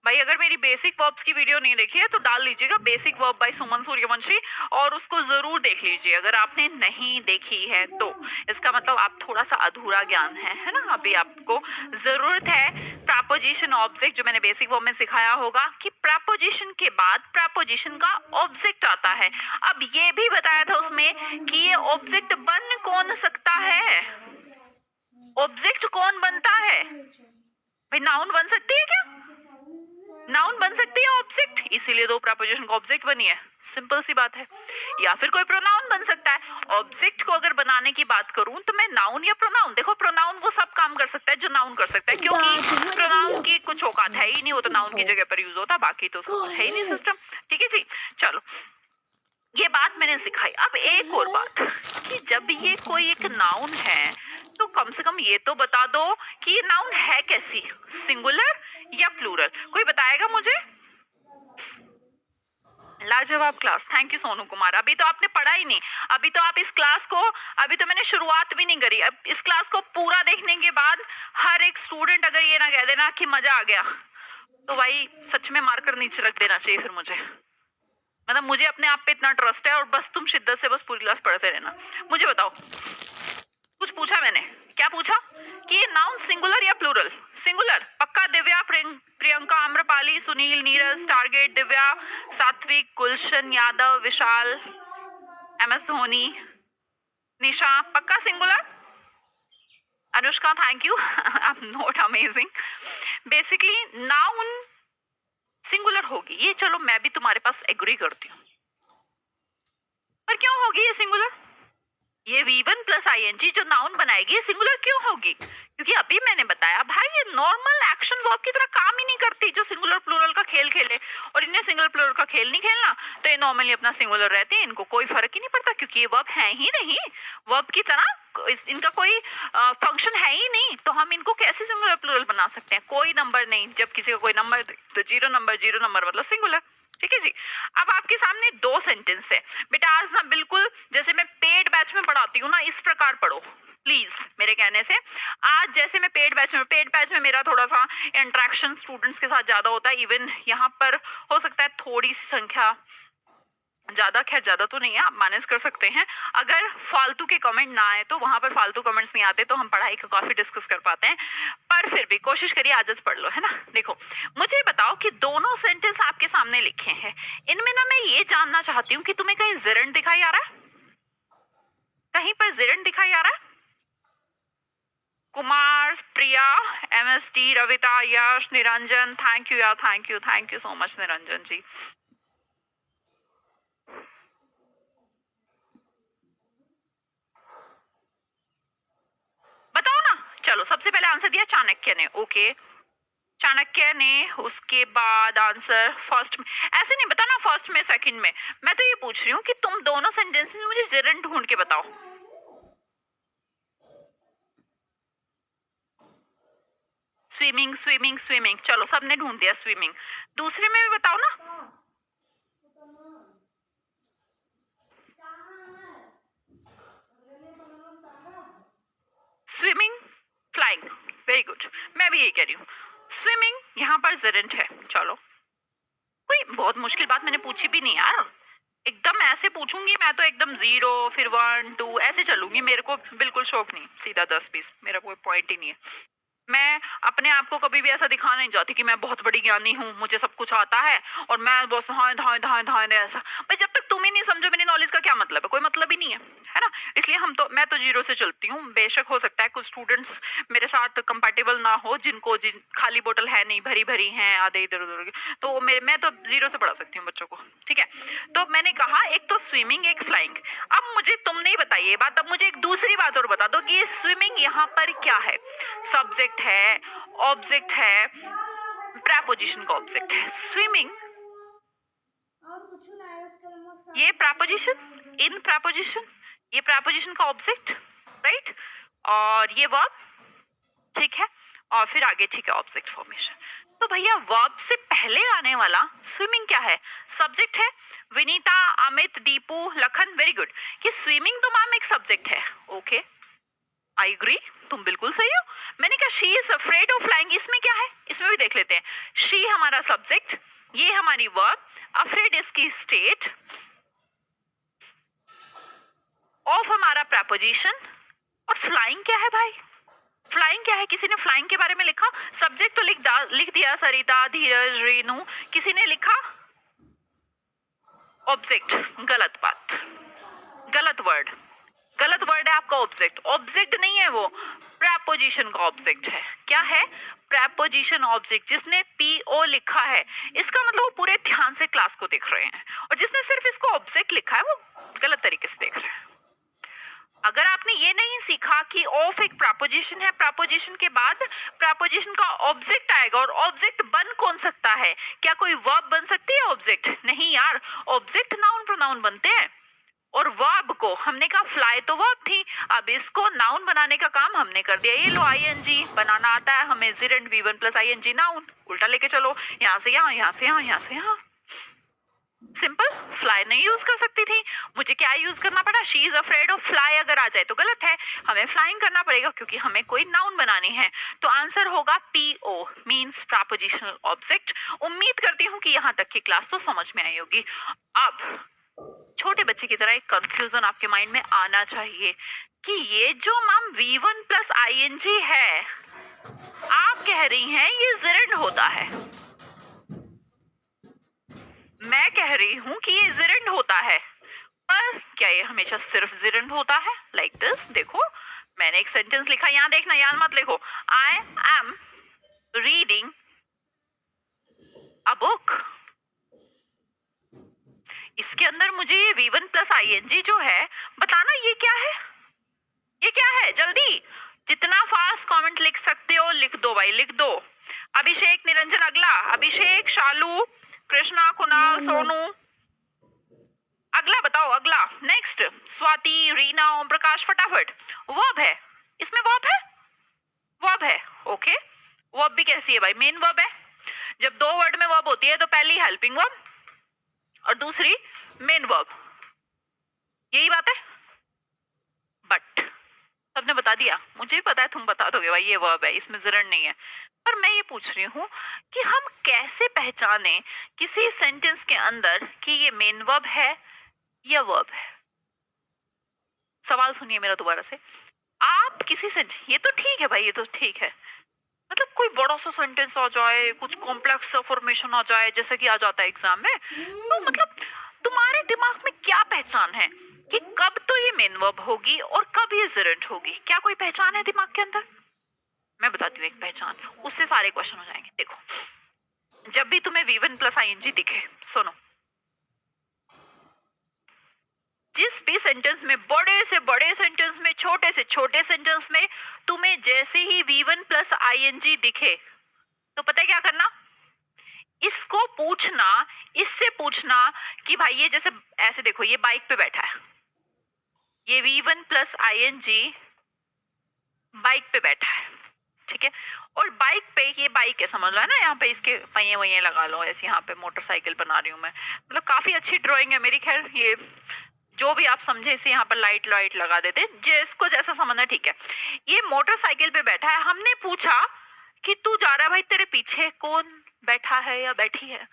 भाई अगर मेरी बेसिक वर्ब्स की वीडियो नहीं देखी है तो डाल लीजिएगा बेसिक वर्ब बाय सुमन सूर्यवंशी, और उसको जरूर देख लीजिए। अगर आपने नहीं देखी है तो इसका मतलब आप थोड़ा सा अधूरा ज्ञान है ना। अभी आपको जरूरत है प्रेपोजिशन ऑब्जेक्ट, जो मैंने बेसिक वर्ब में सिखाया होगा कि प्रेपोजिशन के बाद प्रेपोजिशन का ऑब्जेक्ट आता है। अब ये भी बताया था उसमें कि ये ऑब्जेक्ट बन कौन सकता है, ऑब्जेक्ट कौन बनता है। भाई नाउन बन सकती है क्या, नाउन बन सकती है ऑब्जेक्ट, इसीलिए दो प्रेपोजिशन का ऑब्जेक्ट बनी है, सिंपल सी बात है। या फिर कोई प्रोनाउन बन सकता है। ऑब्जेक्ट को अगर बनाने की बात करूं तो मैं नाउन या प्रोनाउन, देखो प्रोनाउन वो सब काम कर सकता है जो नाउन कर सकता है, क्योंकि प्रोनाउन की कुछ औकात है ही नहीं, वो तो नाउन की जगह पर यूज होता है, बाकी तो उसका कुछ है ही नहीं सिस्टम, ठीक है जी। चलो ये बात मैंने सिखाई। अब एक और बात कि जब ये कोई एक नाउन है तो कम से कम ये तो बता दो कि ये नाउन है कैसी, सिंगुलर या प्लूरल, कोई बताएगा मुझे। लाजवाब class, thank you Sonu Kumar. अभी तो आपने पढ़ा ही नहीं, अभी तो आप इस क्लास को, अभी तो मैंने शुरुआत भी नहीं करी। अब इस क्लास को पूरा देखने के बाद हर एक स्टूडेंट अगर ये ना कह देना कि मजा आ गया, तो भाई सच में मारकर नीचे रख देना चाहिए फिर मुझे। मतलब मुझे अपने आप पे इतना ट्रस्ट है, और बस तुम शिद्दत से बस पूरी क्लास पढ़ते रहना। मुझे बताओ, कुछ पूछा मैंने, क्या पूछा कि ये नाउन सिंगुलर या प्लूरल, सिंगुलर पक्का। दिव्या, प्रियंका, आम्रपाली, सुनील, नीरज, टारगेट, दिव्या, सात्विक, गुलशन यादव, विशाल, MS धोनी, निशा, पक्का singular. Anushka thank you, I am not amazing. Basically noun singular होगी, ये चलो मैं भी तुम्हारे पास एग्री करती हूँ, पर क्यों होगी ये सिंगुलर, ये V1 प्लस ING जो नाउन बनाएगी सिंगुलर क्यों होगी? क्योंकि अभी मैंने बताया भाई ये नॉर्मल एक्शन वर्ब की तरह काम ही नहीं करती जो सिंगुलर प्लूरल का खेल खेले, और इन्हें सिंगुलर प्लूरल का खेल नहीं खेलना, तो ये नॉर्मली अपना सिंगुलर रहते हैं, इनको कोई फर्क ही नहीं पड़ता क्योंकि ये वर्ब है ही नहीं, वर्ब की तरह इनका कोई फंक्शन है ही नहीं, तो हम इनको कैसे सिंगुलर प्लूरल बना सकते हैं? कोई नंबर नहीं, जब किसी का कोई नंबर तो जीरो नंबर मतलब सिंगुलर। ठीक है जी। अब आपके सामने दो सेंटेंस है बेटा, आज ना बिल्कुल जैसे मैं पेड बैच में पढ़ाती हूँ ना इस प्रकार पढ़ो प्लीज मेरे कहने से। आज जैसे मैं पेड बैच में मेरा थोड़ा सा इंटरेक्शन स्टूडेंट्स के साथ ज्यादा होता है, इवन यहाँ पर हो सकता है थोड़ी सी संख्या ज्यादा, खैर ज्यादा तो नहीं है, आप मैनेज कर सकते हैं। अगर फालतू के कमेंट ना आए तो वहां पर फालतू कमेंट्स नहीं आते तो हम पढ़ाई का काफी डिस्कस कर पाते हैं, पर फिर भी कोशिश करिए आजत पढ़ लो, है ना। देखो मुझे बताओ कि दोनों सेंटेंस आपके सामने लिखे हैं, इनमें ना मैं ये जानना चाहती हूँ कि तुम्हें कहीं जिरंड दिखाई आ रहा है? कहीं पर जिरंड दिखाई आ रहा है? Kumar, Priya, MST, Ravita, Yash, Niranjan, thank you यार, thank you so much Niranjan ji. बताओ ना। चलो सबसे पहले आंसर दिया चाणक्य ने, ओके चाणक्य ने, उसके बाद आंसर फर्स्ट में, ऐसे नहीं बताना फर्स्ट में सेकंड में, मैं तो ये पूछ रही हूँ कि तुम दोनों सेंटेंस में मुझे जिरंड ढूंढ के बताओ। स्विमिंग स्विमिंग स्विमिंग, चलो सबने ढूंढ दिया स्विमिंग। दूसरे में भी बताओ ना। स्विमिंग, फ्लाइंग, वेरी गुड, मैं भी यही कह रही हूँ स्विमिंग, यहाँ पर जिरंड है। चलो कोई बहुत मुश्किल बात मैंने पूछी भी नहीं यार, एकदम ऐसे पूछूंगी मैं तो एकदम 0 फिर 1 2 ऐसे चलूंगी, मेरे को बिल्कुल शौक नहीं सीधा 10-20, मेरा कोई पॉइंट ही नहीं है। मैं अपने आप को कभी भी ऐसा दिखाना नहीं चाहती कि मैं बहुत बड़ी ज्ञानी हूँ, मुझे सब कुछ आता है और मैं बस धाए धाए धाए धाए धाए ऐसा। भाई जब तक तुम ही नहीं समझो मेरी नॉलेज का क्या मतलब है, कोई मतलब ही नहीं है ना। इसलिए मैं तो 0 से चलती हूँ। बेशक हो सकता है कुछ स्टूडेंट्स मेरे साथ कंपैटिबल ना हो, जिन खाली बोतल है नहीं, भरी भरी हैं आधे इधर उधर के, तो मैं तो 0 से पढ़ा सकती हूँ बच्चों को। ठीक है, तो मैंने कहा एक तो स्विमिंग एक फ्लाइंग। अब मुझे तुम नहीं बताइए ये बात, अब मुझे एक दूसरी बात और बता दो कि ये स्विमिंग यहाँ पर क्या है? सब्जेक्ट है, ऑब्जेक्ट है, प्रेपोजिशन का ऑब्जेक्ट है। स्विमिंग ये प्रेपोजिशन, इन प्रेपोजिशन ये प्रेपोजिशन का ऑब्जेक्ट, राइट, और ये वर्ब, ठीक है, और फिर आगे ठीक है ऑब्जेक्ट फॉर्मेशन। तो भैया वर्ब से पहले आने वाला स्विमिंग क्या है? सब्जेक्ट है। विनीता, अमित, दीपू, लखन, वेरी गुड, कि स्विमिंग तो मैम एक सब्जेक्ट है, ओके आई एग्री, तुम बिल्कुल सही हो। मैंने कहा she is afraid of flying, इसमें क्या है? इसमें भी देख लेते हैं। शी हमारा सब्जेक्ट, ये हमारी वर्ब, अफ्रेड इसकी स्टेट, ऑफ हमारा प्रेपोजिशन, और फ्लाइंग क्या है भाई? फ्लाइंग क्या है? किसी ने फ्लाइंग के बारे में लिखा? सब्जेक्ट तो लिख दिया सरिता, धीरज, रेनू, किसी ने लिखा ऑब्जेक्ट? गलत बात, गलत वर्ड है आपका ऑब्जेक्ट। ऑब्जेक्ट नहीं है वो, प्रेपोजिशन का ऑब्जेक्ट है। क्या है? Preposition object. जिसने PO लिखा है इसका मतलब वो पूरे ध्यान से क्लास को देख रहे हैं, और जिसने सिर्फ इसको ऑब्जेक्ट लिखा है वो गलत तरीके से देख रहे हैं। अगर आपने ये नहीं सीखा कि ऑफ एक प्रेपोजिशन है, प्रेपोजिशन के बाद प्रेपोजिशन का ऑब्जेक्ट आएगा, और ऑब्जेक्ट बन कौन सकता है? क्या कोई वर्ब बन सकती है ऑब्जेक्ट? नहीं यार, ऑब्जेक्ट नाउन प्रोनाउन बनते हैं, और वर्ब को हमने कहा फ्लाई तो वर्ब थी, अब इसको नाउन बनाने का काम हमने कर दिया। ये लो ING बनाना आता है हमें, gerund V1 plus ING noun, उल्टा लेके चलो, यहाँ से यहाँ, यहाँ से यहाँ, यहाँ से यहाँ। सिंपल। फ्लाई नहीं यूज कर सकती थी, मुझे क्या यूज करना पड़ा? She is afraid of fly, अगर आ जाए तो गलत है, हमें फ्लाइंग करना पड़ेगा क्योंकि हमें कोई नाउन बनानी है। तो आंसर होगा PO मींस प्रेपोजिशनल ऑब्जेक्ट। उम्मीद करती हूँ कि यहाँ तक की क्लास तो समझ में आई होगी। अब छोटे बच्चे की तरह एक कंफ्यूजन आपके माइंड में आना चाहिए कि ये जो मैम V1 प्लस ING है, आप कह रही हैं ये जिरंड होता है, मैं कह रही हूं कि ये जिरंड होता है, पर क्या ये हमेशा सिर्फ जिरंड होता है? लाइक दिस, देखो मैंने एक सेंटेंस लिखा, यहाँ देखना, यहाँ मत लिखो। I am reading a book, इसके अंदर मुझे ये V1 प्लस ING जो है बताना ये क्या है? ये क्या है? जल्दी जितना फास्ट कमेंट लिख सकते हो लिख दो भाई, लिख दो। अभिषेक, निरंजन, अगला अभिषेक, शालू, कृष्णा, कुणाल, सोनू, अगला बताओ, अगला नेक्स्ट स्वाति, रीना, ओम प्रकाश, फटाफट। वर्ब है, इसमें वर्ब है, वर्ब है, ओके। वर्ब भी कैसी है भाई? मेन वर्ब है। जब दो वर्ड में वर्ब होती है तो पहली हेल्पिंग वर्ब और दूसरी मेन वर्ब, यही बात है। बट सबने बता दिया, मुझे भी पता है तुम बता दोगे भाई ये वर्ब है, इसमें जरन नहीं है। पर मैं ये पूछ रही हूँ कि हम कैसे पहचाने किसी सेंटेंस के अंदर कि ये मेन वर्ब है या वर्ब है? सवाल सुनिए मेरा दोबारा से। आप किसी से, ये तो ठीक है भाई, ये तो ठीक है, मतलब कोई बड़ा सा सेंटेंस आ जाए, कुछ कॉम्प्लेक्स सा फॉर्मेशन आ जाए, जैसे कि आ जाता है एग्जाम में, तो मतलब तुम्हारे दिमाग में क्या पहचान है कि कब तो ये मेन वर्ब होगी और कब ये जेरेंट होगी? क्या कोई पहचान है दिमाग के अंदर? मैं बताती हूँ एक पहचान, उससे सारे क्वेश्चन हो जाएंगे। देखो, जब भी तुम्हें V1 प्लस ING दिखे, सुनो, जिस भी सेंटेंस में, बड़े से बड़े सेंटेंस में, छोटे से छोटे सेंटेंस में, तुम्हें जैसे ही V1 प्लस ING दिखे तो पता है क्या करना? इसको पूछना, इससे पूछना कि भाई ये जैसे ऐसे देखो, ये बाइक पे बैठा है, ये V1 प्लस ING बाइक पे बैठा है, ठीक है। और बाइक पे, ये बाइक है समझ लो, है ना, यहाँ पे इसके पहिए वहिए लगा लो, ऐसे यहाँ पे मोटरसाइकिल बना रही हूँ मैं, मतलब काफी अच्छी ड्राइंग है मेरी। खैर ये जो भी आप समझे, इसे यहाँ पर लाइट लाइट लगा देते हैं, जिसको जैसा समझना ठीक है। ये मोटरसाइकिल पे बैठा है, हमने पूछा कि तू जा रहा है भाई, तेरे पीछे कौन बैठा है या बैठी है?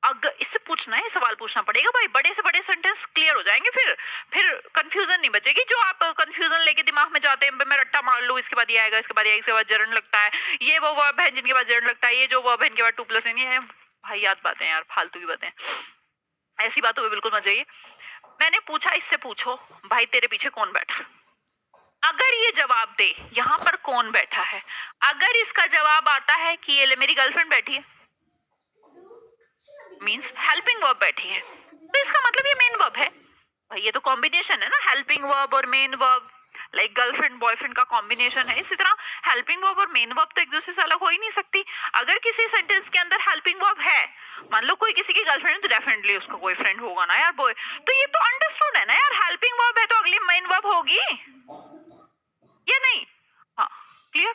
अगर इससे पूछना है, सवाल पूछना पड़ेगा भाई, बड़े से बड़े सेंटेंस क्लियर हो जाएंगे, फिर कंफ्यूजन नहीं बचेगी। जो आप कंफ्यूजन लेके दिमाग में जाते हैं, मैं रट्टा मार लूं, इसके बाद ये आएगा, इसके बाद ये, इसके बाद जरन लगता है, ये वो वर्ब है जिनके बाद जरन लगता है, ये जो वर्ब है इनके बाद 2 + है भाई। याद बातें यार, फालतू की बातें, ऐसी बातों में बिल्कुल मत जाइए। मैंने पूछा, इससे पूछो भाई तेरे पीछे कौन बैठा। अगर ये जवाब दे यहाँ पर कौन बैठा है, अगर इसका जवाब आता है कि ये मेरी गर्लफ्रेंड बैठी है, मींस हेल्पिंग वर्ब बैठी है, तो इसका मतलब ये मेन वर्ब है भाई। ये तो कॉम्बिनेशन है ना, हेल्पिंग वर्ब और main verb, like girlfriend boyfriend का कॉम्बिनेशन है। इसी तरह हेल्पिंग वर्ब और मेन वर्ब तो एक दूसरे से अलग हो ही नहीं सकती। अगर किसी सेंटेंस के अंदर हेल्पिंग वर्ब है, मान लो कोई किसी की गर्लफ्रेंड है, तो डेफिनेटली उसका कोई फ्रेंड होगा ना यार, बॉय, तो ये तो अंडरस्टूड है ना यार, हेल्पिंग वर्ब है तो अगली मेन वर्ब होगी या नहीं? हाँ, क्लियर।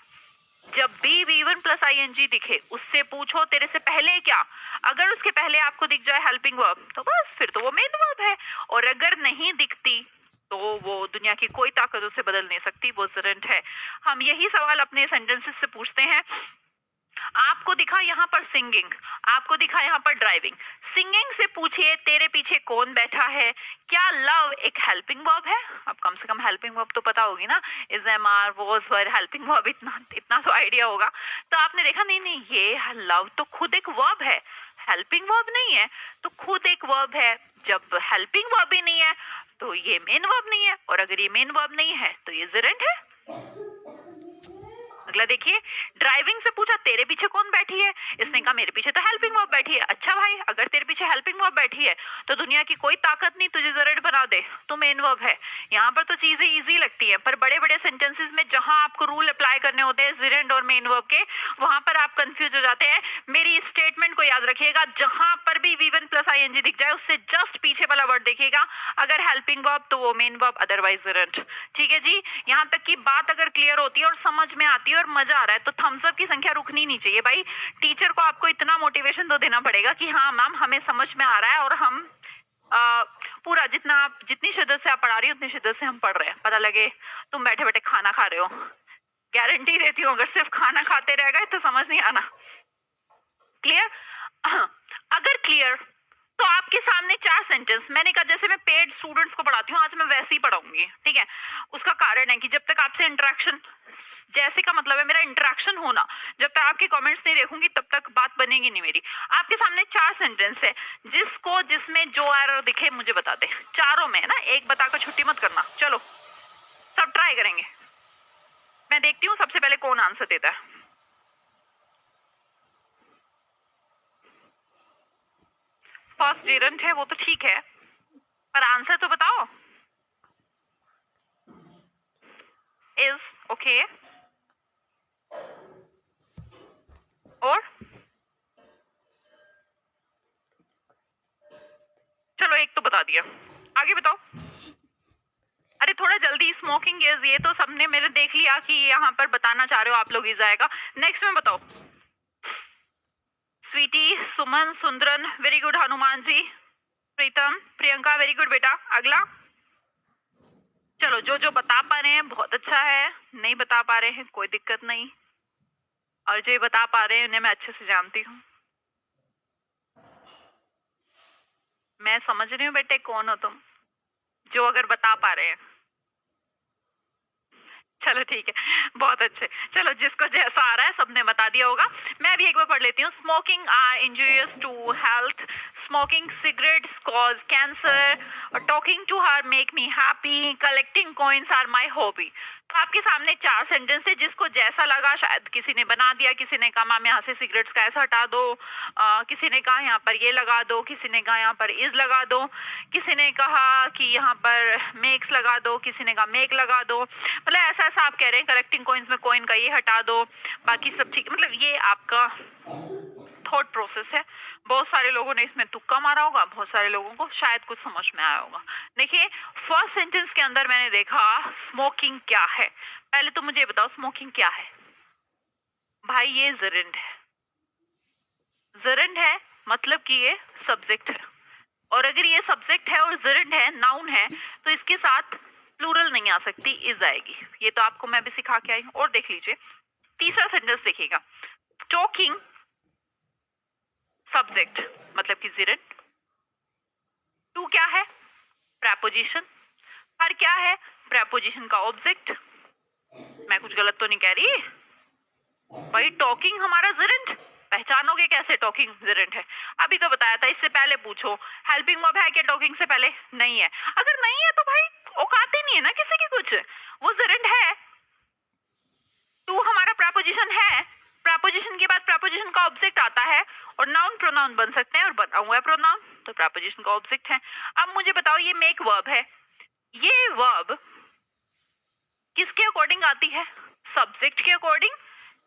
जब भी V1 प्लस ING दिखे, उससे पूछो तेरे से पहले क्या। अगर उसके पहले आपको दिख जाए हेल्पिंग वर्ब, तो बस फिर तो वो मेन वर्ब है, और अगर नहीं दिखती तो वो दुनिया की कोई ताकत उसे बदल नहीं सकती, वो जेरेंट है। हम यही सवाल अपने सेंटेंसेस से पूछते हैं। आपको दिखा यहाँ पर सिंगिंग, आपको दिखा यहाँ पर ड्राइविंग। सिंगिंग से पूछिए तेरे पीछे कौन बैठा है। क्या लव एक हेल्पिंग वर्ब है? अब कम से कम हेल्पिंग वर्ब तो पता होगी ना, is, am, are, was, were, helping verb, इतना इतना तो आइडिया होगा। तो आपने देखा नहीं नहीं, ये लव तो खुद एक वर्ब है, हेल्पिंग वर्ब नहीं है, तो खुद एक वर्ब है। जब हेल्पिंग वर्ब ही नहीं है तो ये मेन वर्ब नहीं है, और अगर ये मेन वर्ब नहीं है तो ये जेरेंट है। अगला देखिए, ड्राइविंग से पूछा तेरे पीछे कौन बैठी है, इसने कहा मेरे पीछे तो हेल्पिंग वर्ब बैठी है। अच्छा भाई, अगर तेरे पीछे हेल्पिंग वर्ब बैठी है तो दुनिया की कोई ताकत नहीं तुझे जेरेंट बना दे, तो मेन वर्ब है। यहाँ पर तो चीजें इजी लगती हैं, पर बड़े बड़े सेंटेंसेस में जहां आपको रूल अप्लाई करने होते हैं जेरेंट और मेन वर्ब के, वहां पर आप कंफ्यूज हो जाते हैं। मेरी स्टेटमेंट को याद रखिएगा, जहां पर भी V1 प्लस ING दिख जाए उससे जस्ट पीछे वाला वर्ड देखिएगा, अगर हेल्पिंग वर्ब तो वो मेन वर्ब, अदरवाइज जेरेंट। ठीक है जी, यहाँ तक की बात अगर क्लियर होती है और समझ में आती है और मजा आ रहा है तो थम्स अप की संख्या रुकनी नहीं चाहिए भाई। टीचर को आपको इतना मोटिवेशन तो देना पड़ेगा कि हाँ मैम हमें समझ में आ रहा है, और हम पूरा जितना आप, जितनी शिद्दत से आप पढ़ा रही हो उतनी शिद्दत से हम पढ़ रहे हैं। पता लगे तुम बैठे बैठे खाना खा रहे हो, गारंटी देती हूँ अगर सिर्फ खाना खाते रह गए तो समझ नहीं आना। क्लियर? अगर क्लियर तो आपके सामने 4 सेंटेंस, मैंने कहा जैसे मैं पेड स्टूडेंट्स को पढ़ाती हूँ, आज मैं वैसे ही पढ़ाऊंगी, ठीक है। उसका कारण है कि जब तक आपसे इंटरेक्शन, जैसे का मतलब है मेरा इंटरेक्शन होना, जब तक आपके कमेंट्स नहीं देखूंगी तब तक बात बनेगी नहीं मेरी। आपके सामने 4 सेंटेंस है, जिसको जिसमें जो एरर दिखे मुझे बता दे। चारों में है ना, एक बताकर छुट्टी मत करना। चलो सब ट्राई करेंगे, मैं देखती हूँ सबसे पहले कौन आंसर देता है। फर्स्ट जेरेंट है वो तो ठीक है, पर आंसर तो बताओ। Is okay. और चलो एक तो बता दिया, आगे बताओ। अरे थोड़ा जल्दी। स्मोकिंग इज, ये तो सबने मेरे देख लिया कि यहाँ पर बताना चाह रहे हो आप लोग इज आएगा। नेक्स्ट में बताओ। स्वीटी, सुमन, सुंदरन, वेरी गुड। हनुमान जी, प्रीतम, प्रियंका, वेरी गुड बेटा। अगला। चलो जो जो बता पा रहे हैं बहुत अच्छा है, नहीं बता पा रहे हैं कोई दिक्कत नहीं, और जो बता पा रहे हैं उन्हें मैं अच्छे से जानती हूँ। मैं समझ रही हूँ बेटे कौन हो तुम, जो अगर बता पा रहे हैं। चलो ठीक है, बहुत अच्छे। चलो जिसको जैसा आ रहा है सबने बता दिया होगा। मैं भी एक बार पढ़ लेती हूँ। Smoking are injurious to health, smoking cigarettes cause cancer, talking to her make me happy, collecting coins are my hobby. तो आपके सामने 4 सेंटेंस थे, जिसको जैसा लगा शायद किसी ने बना दिया। किसी ने कहा मैम यहाँ से सिगरेट्स का ऐसा हटा दो, किसी ने कहा यहाँ पर ये लगा दो, किसी ने कहा यहाँ पर इज लगा दो, किसी ने कहा कि यहाँ पर मेक्स लगा दो, किसी ने कहा मेक लगा दो। मतलब ऐसा ऐसा आप कह रहे हैं। कलेक्टिंग कॉइन्स में कॉइन का ये हटा दो, बाकी सब ठीक। मतलब ये आपका थॉट प्रोसेस है। बहुत सारे लोगों ने इसमें तुक्का मारा होगा, बहुत सारे लोगों को शायद कुछ समझ में आया होगा। देखिए फर्स्ट सेंटेंस के अंदर मैंने देखा स्मोकिंग क्या है। पहले तो मुझे बताओ स्मोकिंग क्या है। भाई ये जरिंड है। जरिंड है मतलब कि ये सब्जेक्ट है, और अगर ये सब्जेक्ट है और जरिंड है, नाउन है, तो इसके साथ प्लूरल नहीं आ सकती, इज आएगी। ये तो आपको मैं भी सिखा के आई हूं। और देख लीजिए तीसरा सेंटेंस देखिएगा। टॉकिंग सब्जेक्ट मतलब कि जिरेंट। टू क्या है? प्रेपोजिशन। हर क्या है? प्रेपोजिशन का ऑब्जेक्ट। मैं कुछ गलत तो नहीं कह रही भाई? टॉकिंग हमारा जिरेंट, पहचानोगे कैसे टॉकिंग जिरेंट है? अभी तो बताया था। इससे पहले पूछो हेल्पिंग वर्ब है क्या टॉकिंग से पहले? नहीं है। अगर नहीं है तो भाई औकात ही नहीं है ना किसी की कुछ, वो जिरेंट है। टू हमारा प्रेपोजिशन है, प्रेपोजिशन के बाद प्रेपोजिशन का ऑब्जेक्ट आता है, और नाउन प्रोनाउन बन सकते हैं, और बना हुआ है प्रोनाउन, तो प्रेपोजिशन का ऑब्जेक्ट है। अब मुझे बताओ ये मेक वर्ब है, ये वर्ब किसके अकॉर्डिंग आती है? सब्जेक्ट के अकॉर्डिंग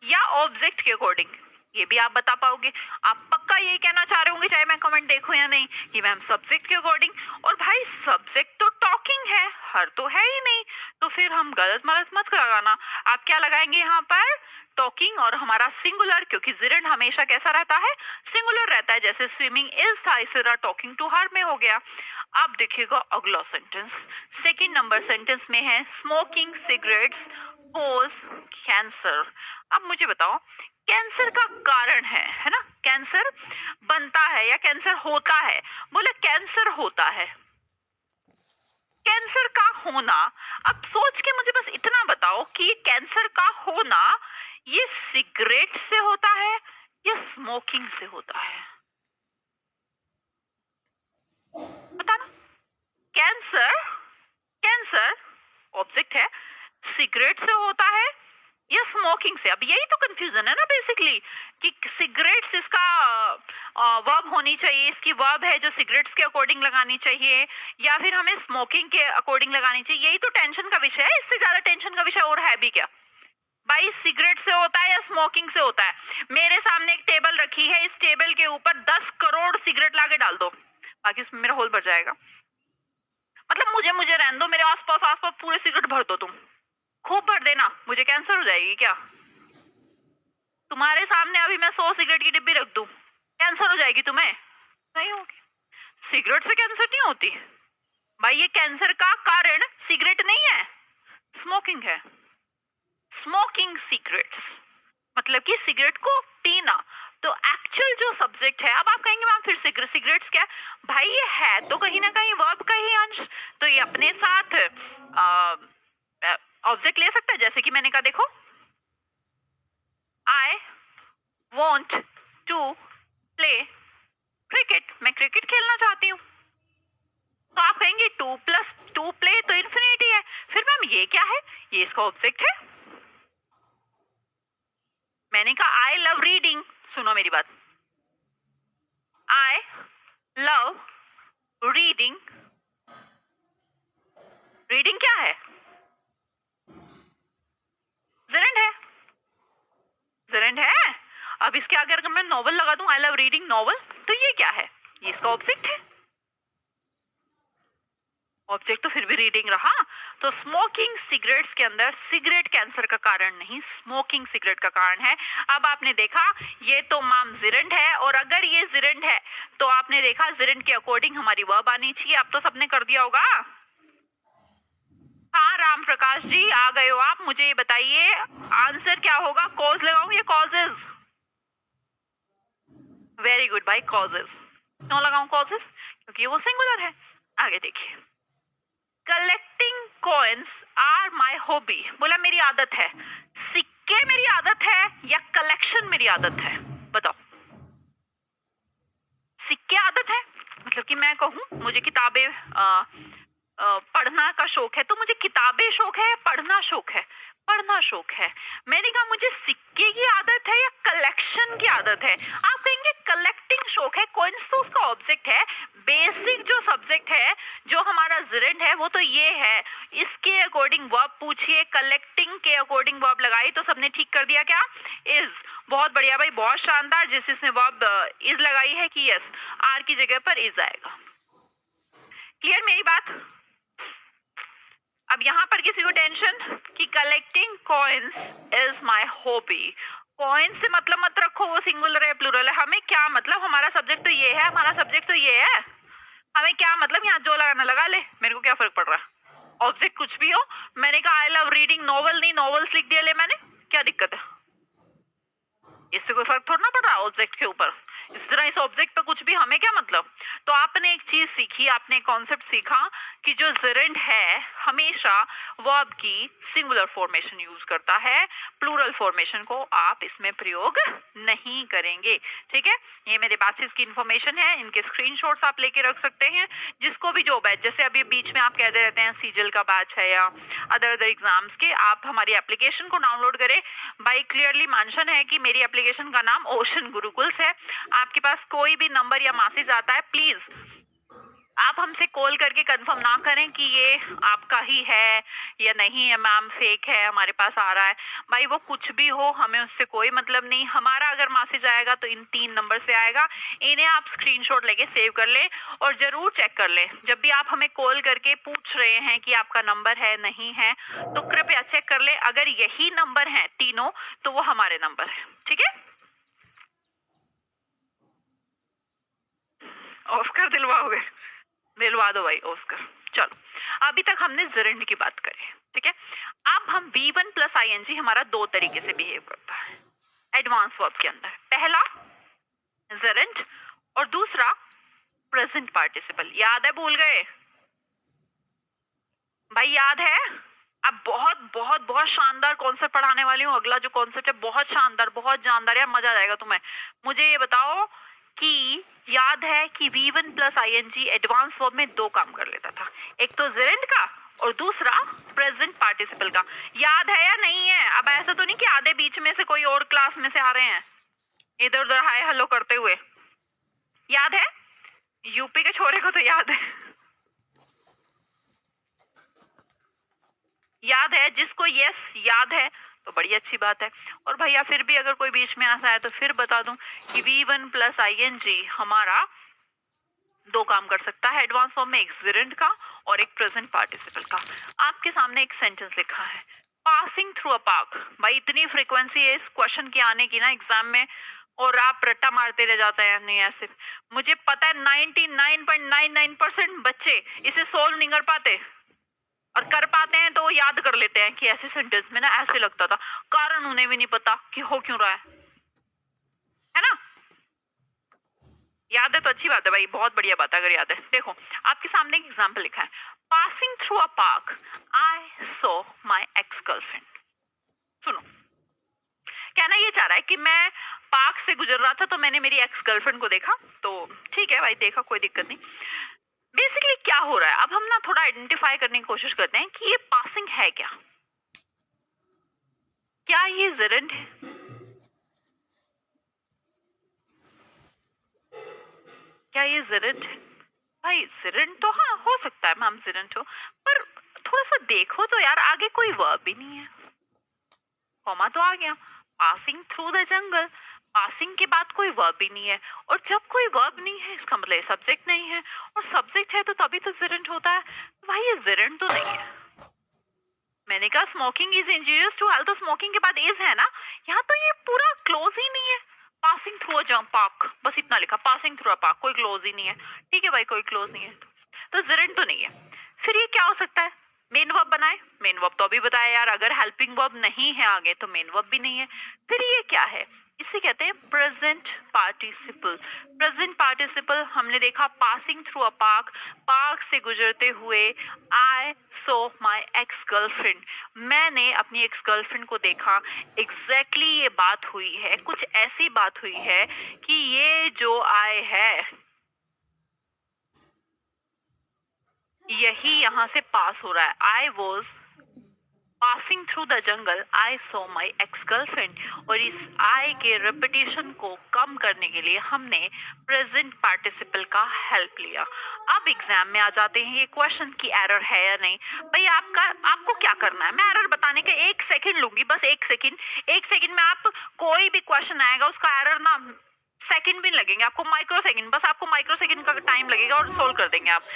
या ऑब्जेक्ट के अकॉर्डिंग? ये भी आप बता पाओगे। आप पक्का यही कहना चाह रहे होंगे चाहे मैं कमेंट देखूं या नहीं, कि मैम सब्जेक्ट के अकॉर्डिंग। और भाई सब्जेक्ट तो टॉकिंग है, हर तो है ही नहीं, तो फिर हम गलत मलत मत लगाना। आप क्या लगाएंगे यहाँ पर? टॉकिंग, और हमारा सिंगुलर, क्योंकि जिरेंड हमेशा कैसा रहता है? सिंगुलर रहता है। जैसे स्विमिंग इज था, इस तरह टॉकिंग टू हर में हो गया। अब देखिएगा अगला सेंटेंस। सेकंड नंबर सेंटेंस में है स्मोकिंग सिगरेट्स कोज कैंसर। अब मुझे बताओ कैंसर का कारण है ना? कैंसर बनता है या कैंसर होता है? बोले कैंसर होता है। कैंसर का होना, अब सोच के मुझे बस इतना बताओ कि ये कैंसर का होना ये सिगरेट से होता है या स्मोकिंग से होता है? बताना। कैंसर, कैंसर ऑब्जेक्ट है, सिगरेट से होता है या स्मोकिंग से? अब यही तो कंफ्यूजन है ना बेसिकली, कि सिगरेट्स इसका वर्ब होनी चाहिए, इसकी वर्ब है जो सिगरेट्स के अकॉर्डिंग लगानी चाहिए, या फिर हमें स्मोकिंग के अकॉर्डिंग लगानी चाहिए। यही तो टेंशन का विषय है। इससे ज्यादा टेंशन का विषय और है भी क्या? भाई सिगरेट से होता है या स्मोकिंग से होता है? मेरे सामने एक टेबल रखी है, इस टेबल के ऊपर 10 करोड़ सिगरेट लाके डाल दो, बाकी उसमें मेरा होल भर जाएगा। मतलब मुझे मुझे रहने दो, मेरे आसपास आसपास पूरे सिगरेट भर दो, तुम खूब भर देना, मुझे कैंसर हो जाएगी क्या? तुम्हारे सामने अभी मैं 100 सिगरेट की डिब्बी रख दूं, कैंसर हो जाएगी तुम्हें? नहीं होगी। सिगरेट से कैंसर नहीं होती भाई। ये कैंसर का कारण सिगरेट नहीं है, स्मोकिंग है। स्मोकिंग सिगरेट्स मतलब कि सिगरेट को पीना। तो एक्चुअल जो सब्जेक्ट है, अब आप कहेंगे मैम फिर सिगरेट्स क्या? भाई ये है तो कहीं ना कहीं वर्ब का ही अंश, तो ये अपने साथ ऑब्जेक्ट ले सकता है। जैसे कि मैंने कहा देखो, I want to play cricket, मैं क्रिकेट खेलना चाहती हूँ। तो आप कहेंगे 2 + 2 प्ले तो इन्फिनिटी है। फिर मैम ये क्या है? ये इसका ऑब्जेक्ट है। मैंने कहा आई लव रीडिंग, सुनो मेरी बात, आई लव रीडिंग। रीडिंग क्या है? जेरेंट है, जेरेंट है। अब इसके आगे अगर मैं नॉवल लगा दूं, आई लव रीडिंग नॉवल, तो ये क्या है? ये इसका ऑब्जेक्ट है। ऑब्जेक्ट तो फिर भी रीडिंग रहा। तो स्मोकिंग सिगरेट्स के अंदर सिगरेट कैंसर का कारण नहीं, स्मोकिंग सिगरेट का कारण है। अब आपने देखा ये तो माम जिरेंट है, और अगर ये जिरेंट है तो आपने देखा जिरेंट के अकॉर्डिंग हमारी वर्ब आनी चाहिए। अब तो सबने कर दिया होगा। हाँ राम प्रकाश जी आ गए हो आप, मुझे ये बताइए आंसर क्या होगा? कॉज लगाऊं या कॉजेज? वेरी गुड भाई, कॉजेज। क्यों लगाऊं कॉजेज? क्योंकि वो सिंगुलर है। आगे देखिए, collecting coins are my hobby. बोला मेरी आदत है। सिक्के मेरी आदत है या कलेक्शन मेरी आदत है? बताओ। सिक्के आदत है, मतलब कि मैं कहूं मुझे किताबें पढ़ना का शौक है, तो मुझे किताबें शौक है, पढ़ना शौक है? पढ़ना शौक है। मैंने कहा मुझे सिक्के की आदत है या कलेक्शन की आदत है? आप कहेंगे कलेक्टिंग शौक है, कॉइन्स तो उसका ऑब्जेक्ट है। बेसिक जो सब्जेक्ट है, जो हमारा जिरेंट है, वो तो ये है। इसके अकॉर्डिंग वर्ब पूछिए, कलेक्टिंग के अकॉर्डिंग वर्ब लगाई, तो सबने ठीक कर दिया क्या? इज। बहुत बढ़िया भाई, बहुत शानदार। जिसने वर्ब इज लगाई है कि यस, आर की जगह पर इज आएगा। क्लियर मेरी बात? अब यहाँ पर किसी को टेंशन कि collecting coins is my hobby. Coins से मतलब मत रखो, वो सिंगुलर है प्लूरल है। हमें क्या मतलब? हमारा सब्जेक्ट तो ये है, हमारा सब्जेक्ट तो ये है। हमें क्या मतलब? यहाँ जो लगाना लगा ले, मेरे को क्या फर्क पड़ रहा है? ऑब्जेक्ट कुछ भी हो। मैंने कहा आई लव रीडिंग नॉवल, नहीं नॉवेल्स लिख दिया ले मैंने, क्या दिक्कत है? इससे कोई फर्क थोड़ा ना पड़ रहा ऑब्जेक्ट के ऊपर। इस तरह इस ऑब्जेक्ट पे कुछ भी हमें क्या मतलब? तो आपने एक चीज सीखी, आपने एक कॉन्सेप्ट सीखा कि जो जिरेंट है हमेशा वर्ब की सिंगुलर फॉर्मेशन यूज करता है, प्लूरल फॉर्मेशन को आप इसमें प्रयोग नहीं करेंगे। ठीक है, ये मेरे बैचेस की इंफॉर्मेशन है, इनके स्क्रीनशॉट्स आप लेके रख सकते हैं। जिसको भी जो बैच, जैसे अभी बीच में आप कहते रहते हैं सीजल का बैच है या अदर एग्जाम्स के, आप हमारी एप्लीकेशन को डाउनलोड करें। भाई क्लियरली मेंशन है कि मेरी एप्लीकेशन का नाम ओशन गुरुकुल्स है। आपके पास कोई भी नंबर या मैसेज आता है, प्लीज आप हमसे कॉल करके कंफर्म ना करें कि ये आपका ही है या नहीं है, मैम फेक है हमारे पास आ रहा है। भाई वो कुछ भी हो, हमें उससे कोई मतलब नहीं। हमारा अगर मैसेज आएगा तो इन 3 नंबर से आएगा, इन्हें आप स्क्रीनशॉट लेके सेव कर लें और जरूर चेक कर लें। जब भी आप हमें कॉल करके पूछ रहे हैं कि आपका नंबर है नहीं है, तो कृपया चेक कर लें। अगर यही नंबर है तीनों, तो वो हमारे नंबर है। ठीक है, ऑस्कर दिलवाओगे? दिलवा दो भाई ऑस्कर। चलो, अभी तक हमने जिरेंट की बात करी, ठीक है। अब हम V1 प्लस ING हमारा 2 तरीके से बिहेव करता है एडवांस वर्ब के अंदर। पहला जिरेंट और दूसरा प्रेजेंट पार्टिसिपल। याद है? भूल गए भाई? याद है? अब बहुत बहुत बहुत शानदार कॉन्सेप्ट पढ़ाने वाली हूँ। अगला जो कॉन्सेप्ट है बहुत शानदार, बहुत जानदार, यार मजा आ जाएगा तुम्हें। मुझे ये बताओ कि याद है कि V1 plus ING advance verb में 2 काम कर लेता था, एक तो जिरेंट का और दूसरा प्रेजेंट पार्टिसिपल का। याद है या नहीं है? अब ऐसा तो नहीं कि आधे बीच में से कोई और क्लास में से आ रहे हैं इधर उधर हाय हेलो करते हुए। याद है? यूपी के छोरे को तो याद है। याद है? जिसको यस याद है तो बड़ी अच्छी बात है। और भैया फिर भी अगर कोई बीच में ऐसा है तो फिर बता दूं कि V1 प्लस ING हमारा 2 काम कर सकता है एडवांस फॉर्म में, एक जिरेंट का और एक प्रेजेंट पार्टिसिपल का। आपके सामने एक सेंटेंस लिखा है, पासिंग थ्रू अ पार्क। भाई इतनी फ्रीक्वेंसी है इस क्वेश्चन की आने की ना एग्जाम में, और आप रट्टा मारते रह जाते हैं। नहीं ऐसे, मुझे पता है 99.99% बच्चे इसे सोल्व नहीं कर पाते, और कर पाते हैं तो वो याद कर लेते हैं कि ऐसे सेंटेंस में ना ऐसे लगता था, कारण उन्हें भी नहीं पता कि हो क्यों रहा है ना? याद है तो अच्छी बात है भाई, बहुत बढ़िया बात है अगर याद है। देखो आपके सामने एक एग्जांपल लिखा है, passing through a park I saw my ex girlfriend. सुनो, कहना ये चाह रहा है कि मैं पार्क से गुजर रहा था तो मैंने मेरी एक्स गर्लफ्रेंड को देखा। तो ठीक है भाई, देखा, कोई दिक्कत नहीं। बेसिकली क्या हो रहा है, अब हम ना थोड़ा आइडेंटिफाई करने की कोशिश करते हैं कि ये पासिंग है क्या। क्या ये जिरेंट है? क्या ये जिरेंट है? भाई जिरेंट तो हाँ हो सकता है मैम, जिरेंट हो, पर थोड़ा सा देखो तो यार, आगे कोई वर्ब भी नहीं है। कॉमा तो आ गया। Passing through the jungle, passing के बाद कोई वर्ब ही नहीं है, और जब कोई वर्ब नहीं है इसका मतलब सब्जेक्ट नहीं है, और सब्जेक्ट है तो तभी तो जिरेंट होता है। भाई ये जिरेंट तो नहीं है। मैंने कहा smoking is injurious to health, तो स्मोकिंग के बाद इज है ना, यहाँ तो ये पूरा क्लोज ही नहीं है। Passing through a jump park, बस इतना लिखा, पासिंग थ्रू अ पार्क, कोई क्लोज ही नहीं है। ठीक है भाई, कोई क्लोज नहीं है, तो जिरेंट तो नहीं है। फिर ये क्या हो सकता है? मेन वर्ब बनाए, मेन वर्ब तो अभी बताया यार, अगर हेल्पिंग वर्ब नहीं है आगे तो मेन वर्ब भी नहीं है। फिर ये क्या है? इसे कहते हैं प्रेजेंट पार्टिसिपल। प्रेजेंट पार्टिसिपल हमने देखा passing through a park, park से गुजरते हुए आई सो माई एक्स गर्लफ्रेंड, मैंने अपनी एक्स गर्लफ्रेंड को देखा। एग्जैक्टली ये बात हुई है, कुछ ऐसी बात हुई है कि ये जो आई है यही यहाँ से पास हो रहा है। I was passing through the jungle, I so my ex girlfriend. और इस आई के रेपिटेशन को कम करने के लिए हमने प्रेजेंट पार्टिसिपल का हेल्प लिया। अब एग्जाम में आ जाते हैं ये क्वेश्चन की एरर है या नहीं। भाई आपको क्या करना है, मैं एरर बताने का 1 सेकंड लूंगी, बस 1 सेकंड। 1 सेकंड में आप कोई भी क्वेश्चन आएगा उसका एरर ना सेकंड भी लगेंगे आपको, माइक्रो सेकंड, बस आपको माइक्रो सेकंड का टाइम लगेगा और सोल्व कर देंगे आप।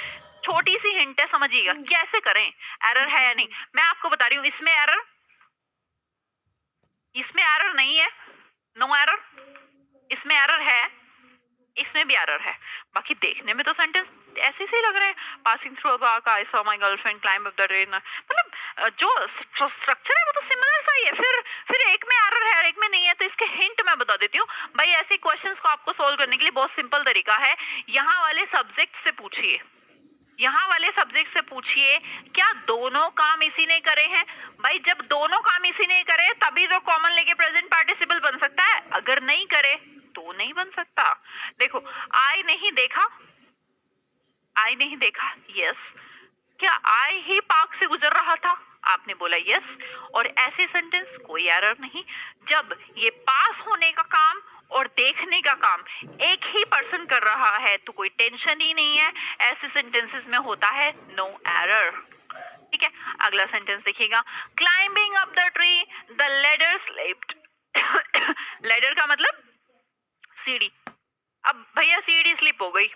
छोटी सी हिंट है, समझिएगा कैसे करें, एरर है या नहीं। मैं आपको बता रही हूँ, इसमें एरर नहीं है, नो एरर। इसमें एरर है, इसमें भी एरर है। बाकी देखने में तो सेंटेंस ऐसे से लग रहे हैं, passing through a park, I saw my girlfriend climb up the train, मतलब जो स्ट्रक्चर है वो तो सिमिलर सा ही है। फिर एक में एरर है और एक में नहीं है, तो इसके हिंट मैं बता देती हूँ। भाई ऐसे क्वेश्चंस को आपको सोल्व करने के लिए बहुत सिंपल तरीका है, यहाँ वाले सब्जेक्ट से पूछिए, यहाँ वाले सब्जेक्ट से पूछिए क्या दोनों काम इसी ने करे हैं। भाई जब दोनों काम इसी ने करे तभी तो कॉमन लेके प्रेजेंट पार्टिसिपल बन सकता है, अगर नहीं करे तो नहीं बन सकता। देखो आई नहीं देखा, आई नहीं देखा, यस। क्या आई ही पार्क से गुजर रहा था, आपने बोला यस। और ऐसे सेंटेंस कोई एरर नहीं। जब ये पास होने का काम और देखने का काम एक ही पर्सन कर रहा है तो कोई टेंशन ही नहीं है, ऐसे सेंटेंसेस में होता है नो एरर। ठीक है, अगला सेंटेंस देखिएगा, climbing up the tree the ladder slipped. Ladder का मतलब सीढ़ी। अब भैया सीढ़ी स्लिप हो गई,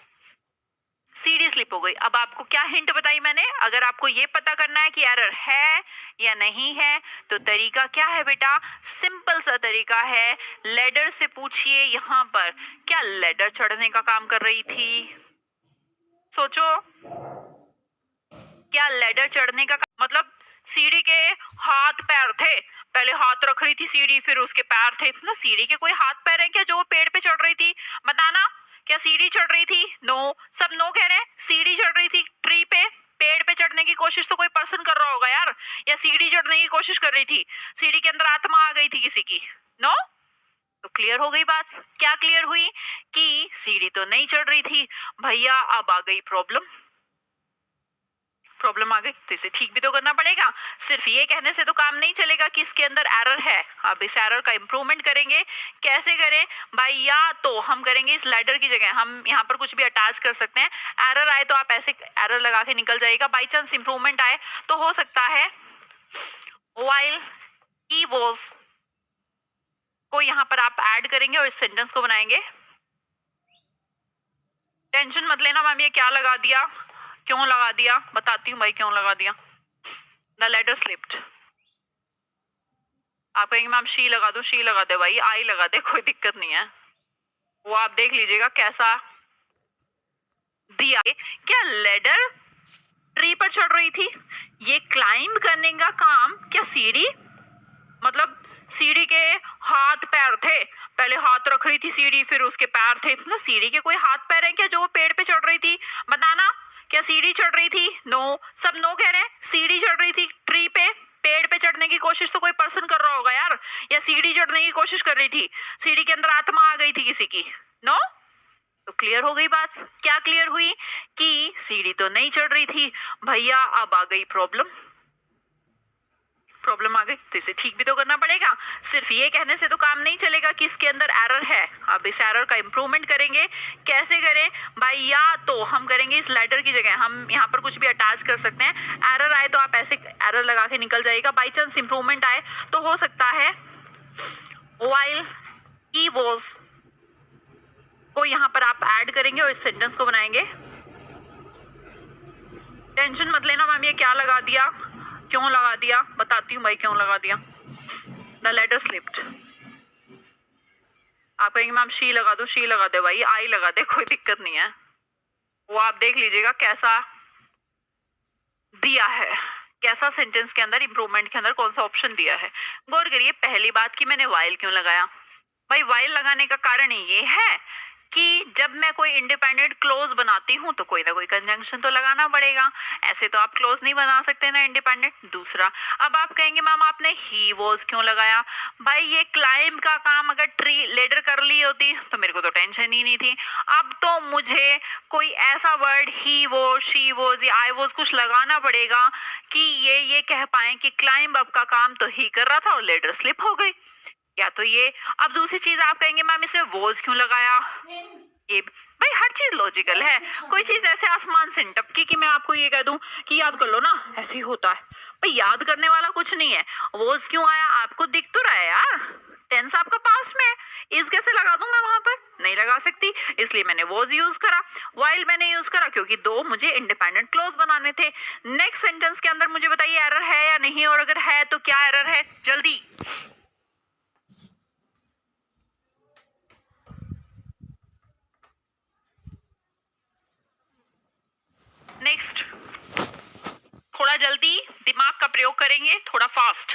सीढ़ी स्लिप हो गई। अब आपको क्या हिंट बताई मैंने, अगर आपको ये पता करना है कि एरर है या नहीं है तो तरीका क्या है बेटा, सिंपल सा तरीका है, लेडर से पूछिए यहाँ पर क्या लेडर चढ़ने का काम कर रही थी। सोचो, क्या लेडर चढ़ने का मतलब सीढ़ी के हाथ पैर थे, पहले हाथ रख रही थी सीढ़ी, फिर उसके पैर थे ना, सीढ़ी के कोई हाथ पैर है क्या जो वो पेड़ पे चढ़ रही थी, बताना। क्या सीढ़ी चढ़ रही थी? नो, सब नो कह रहे हैं। सीढ़ी चढ़ रही थी ट्री पे, पेड़ पे चढ़ने की कोशिश तो कोई पर्सन कर रहा होगा यार, या सीढ़ी चढ़ने की कोशिश कर रही थी, सीढ़ी के अंदर आत्मा आ गई थी किसी की, नो। तो क्लियर हो गई बात। क्या क्लियर हुई कि सीढ़ी तो नहीं चढ़ रही थी। भैया अब आ गई प्रॉब्लम, प्रॉब्लम आ गई तो इसे ठीक भी तो करना पड़ेगा। सिर्फ ये कहने से तो काम नहीं चलेगा कि इसके अंदर एरर है। अब इस एरर का इंप्रूवमेंट करेंगे, कैसे करें भाई, या तो हम करेंगे इस लेडर की जगह हम यहाँ पर कुछ भी अटैच कर सकते हैं। एरर आए तो आप ऐसे एरर लगा के निकल जाएगा, बाई चांस इंप्रूवमेंट आए तो हो सकता है व्हाइल ही वाज को यहाँ पर आप ऐड करेंगे और इस सेंटेंस को बनाएंगे। टेंशन मत लेना मैम, ये क्या लगा दिया, क्यों लगा दिया, बताती हूँ भाई क्यों लगा दिया। द लेटर स्लिप्ड, आप कहेंगे मैम शी लगा दो, शी लगा दे भाई, आई लगा दे, कोई दिक्कत नहीं है, वो आप देख लीजिएगा कैसा दिया। क्या लेडर ट्री पर चढ़ रही थी, ये क्लाइंब करने का काम क्या सीढ़ी, मतलब सीढ़ी के हाथ पैर थे, पहले हाथ रख रही थी सीढ़ी, फिर उसके पैर थे ना, सीढ़ी के कोई हाथ पैर हैं क्या जो वो पेड़ पे चढ़ रही थी, बताना। क्या सीढ़ी चढ़ रही थी? नो, सब नो कह रहे हैं। सीढ़ी चढ़ रही थी ट्री पे, पेड़ पे चढ़ने की कोशिश तो कोई पर्सन कर रहा होगा यार, या सीढ़ी चढ़ने की कोशिश कर रही थी, सीढ़ी के अंदर आत्मा आ गई थी किसी की, नो। तो क्लियर हो गई बात। क्या क्लियर हुई कि सीढ़ी तो नहीं चढ़ रही थी। भैया अब आ गई प्रॉब्लम, प्रॉब्लम आ गई तो इसे ठीक भी तो करना पड़ेगा। सिर्फ ये कहने से तो काम नहीं चलेगा कि इसके अंदर एरर है। अब इस एरर का इम्प्रूवमेंट करेंगे। कैसे करें भाई? या तो हम करेंगे इस लेटर की जगह हम यहाँ पर कुछ भी अटैच कर सकते हैं। एरर आए तो आप ऐसे एरर लगा के निकल जाइएगा। बाई चांस इम्प्रूवमेंट आए तो हो सकता है while he was को यहाँ पर आप ऐड करेंगे और इस सेंटेंस को बनाएंगे। टेंशन मत लेना मैम, ये क्या लगा दिया, क्यों लगा दिया, बताती हूँ भाई क्यों लगा दिया। The letter slipped. आप कहेंगे मैम शी लगा दो, शी लगा दे भाई, आई लगा दे, कोई दिक्कत नहीं है। वो आप देख लीजिएगा कैसा दिया है, कैसा सेंटेंस के अंदर इंप्रूवमेंट के अंदर कौन सा ऑप्शन दिया है। गौर करिए पहली बात की मैंने वाइल क्यों लगाया। भाई वाइल लगाने का कारण ये है कि जब मैं कोई इंडिपेंडेंट क्लोज बनाती हूँ तो कोई ना कोई कंजंक्शन तो लगाना पड़ेगा। ऐसे तो आप क्लोज नहीं बना सकते ना इंडिपेंडेंट। दूसरा, अब आप कहेंगे मैम आपने ही वॉज क्यों लगाया। भाई ये क्लाइंब का काम अगर ट्री लेडर कर ली होती तो मेरे को तो टेंशन ही नहीं थी। अब तो मुझे कोई ऐसा वर्ड ही वो, शी वॉज या आई वॉज कुछ लगाना पड़ेगा कि ये कह पाए कि क्लाइंब अप का काम तो ही कर रहा था और लेडर स्लिप हो गई। या तो ये। अब दूसरी चीज आप कहेंगे मैम इसमें वॉज क्यों लगाया। ये भाई हर चीज लॉजिकल है। कोई चीज ऐसे आसमान से टपकी कि मैं आपको ये कह दूं कि याद कर लो ना, ऐसे ही होता है। भाई याद करने वाला कुछ नहीं है। वॉज क्यों आया आपको दिख तो रहा है यार, टेंस आपका पास्ट में है। इस कैसे लगा दूं मैं वहां पर, नहीं लगा सकती, इसलिए मैंने वॉज यूज करा। वाइल मैंने यूज करा क्योंकि दो मुझे इंडिपेंडेंट क्लोज बनाने थे। नेक्स्ट सेंटेंस के अंदर मुझे बताइए एरर है या नहीं, और अगर है तो क्या एरर है, जल्दी। नेक्स्ट, थोड़ा जल्दी दिमाग का प्रयोग करेंगे, थोड़ा fast.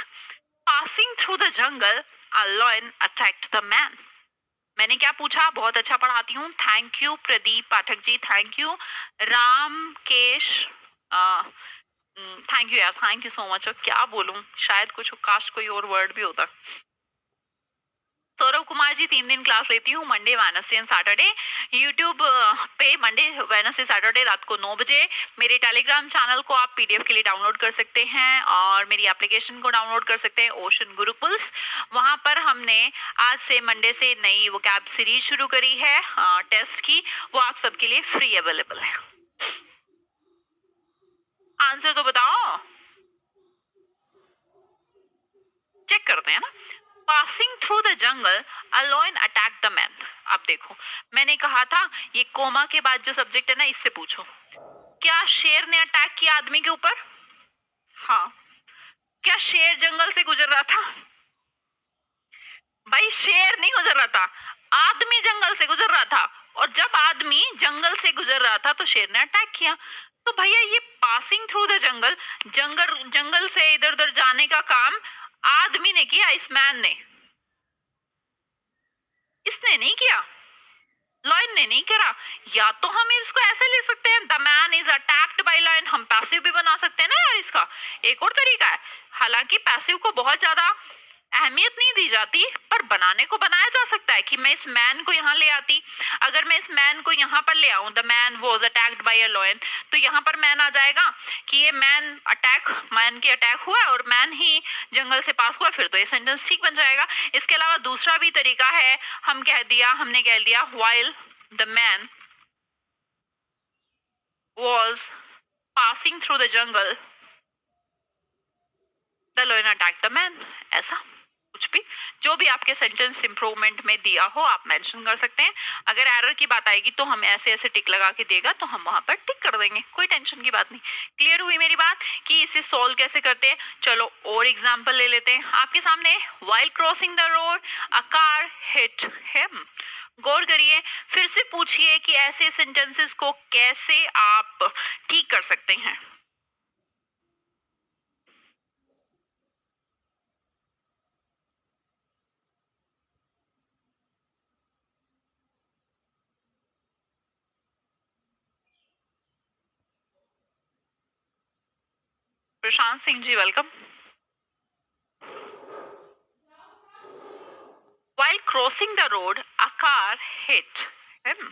Passing through the jungle a lion attacked the man. मैंने क्या पूछा, बहुत अच्छा पढ़ाती हूँ, thank you Pradeep Pathak ji, thank you Ramkesh, thank you यार, थैंक यू सो मच। क्या बोलूं, शायद कुछ काश कोई और वर्ड भी होता। सौरभ कुमार जी 3 दिन क्लास लेती हूँ, Monday Wednesday and Saturday. YouTube पे मंडे वेडनेसडे सैटरडे रात को 9 बजे। मेरे टेलीग्राम चैनल को आप पीडीएफ के लिए डाउनलोड कर सकते हैं और मेरी एप्लीकेशन को डाउनलोड कर सकते हैं, ओशन गुरुकुल्स। वहाँ पर हमने आज से मंडे से नई वो कैब सीरीज शुरू करी है टेस्ट की, वो आप सबके लिए फ्री अवेलेबल है। आंसर तो बताओ, चेक करते हैं ना। Passing through the jungle a lion attack the man. अब देखो मैंने कहा था ये कोमा के बाद जो सब्जेक्ट है ना इससे पूछो, क्या शेर ने अटैक किया आदमी के ऊपर। हाँ, क्या शेर जंगल से गुजर रहा था। भाई शेर नहीं गुजर रहा था, आदमी जंगल से गुजर रहा था, और जब आदमी जंगल से गुजर रहा था तो शेर ने अटैक किया। तो भैया ये पासिंग थ्रू द जंगल, जंगल से इधर उधर जाने का काम आदमी ने किया, इस मैन ने, इसने नहीं किया, लायन ने नहीं करा। या तो हम इसको ऐसे ले सकते हैं, the man is attacked by lion, हम पैसिव भी बना सकते हैं ना यार। इसका एक और तरीका है, हालांकि पैसिव को बहुत ज्यादा अहमियत नहीं दी जाती, पर बनाने को बनाया जा सकता है कि मैं इस मैन को यहाँ ले आती। अगर मैं इस मैन को यहाँ पर ले आऊं, the man was attacked by a lion, तो यहाँ पर मैन आ जाएगा कि ये मैन की अटैक हुआ और मैन ही जंगल से पास हुआ, फिर तो ये सेंटेंस ठीक बन जाएगा। इसके अलावा दूसरा भी तरीका है, हमने कह दिया while the man was passing through the jungle, the lion attacked the man। ऐसा कुछ भी, जो भी आपके सेंटेंस इंप्रूवमेंट में दिया हो आप मेंशन कर सकते हैं। अगर एरर की बात आएगी तो हम ऐसे ऐसे टिक लगा के देगा तो हम वहां पर टिक कर देंगे, कोई टेंशन की बात नहीं। क्लियर हुई मेरी बात कि इसे सॉल्व कैसे करते हैं। चलो और एग्जांपल ले लेते हैं आपके सामने। While crossing the road a car hit him. गौर करिए, फिर से पूछिए कि ऐसे सेंटेंसेस को कैसे आप ठीक कर सकते हैं। Prashant Singh ji welcome. While crossing the road, a car hit him।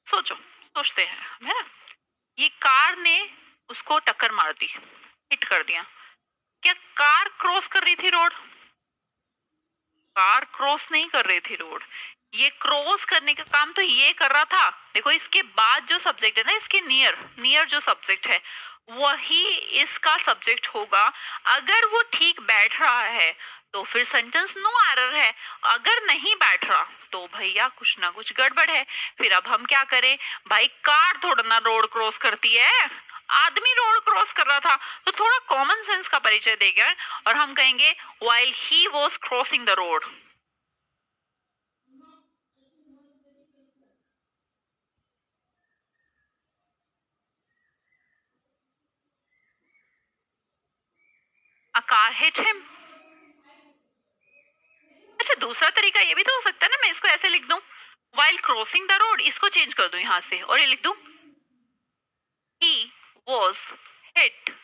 सोचते हैं, है ना। ये कार ने उसको टक्कर मार दी, हिट कर दिया। क्या कार क्रॉस कर रही थी रोड? कार क्रॉस नहीं कर रही थी रोड, ये क्रॉस करने का काम तो ये कर रहा था। देखो इसके बाद जो सब्जेक्ट है ना, इसके नियर नियर जो सब्जेक्ट है वही इसका सब्जेक्ट होगा। अगर वो ठीक बैठ रहा है तो फिर सेंटेंस नो एरर है, अगर नहीं बैठ रहा तो भैया कुछ ना कुछ गड़बड़ है। फिर अब हम क्या करें भाई, कार थोड़ा ना रोड क्रॉस करती है, आदमी रोड क्रॉस कर रहा था, तो थोड़ा कॉमन सेंस का परिचय देगा और हम कहेंगे while he was crossing the road। A car hit him। अच्छा दूसरा तरीका ये भी तो हो सकता है ना, मैं इसको ऐसे लिख दूं while crossing the road, इसको चेंज कर दूं यहां से और ये लिख दूं he was hit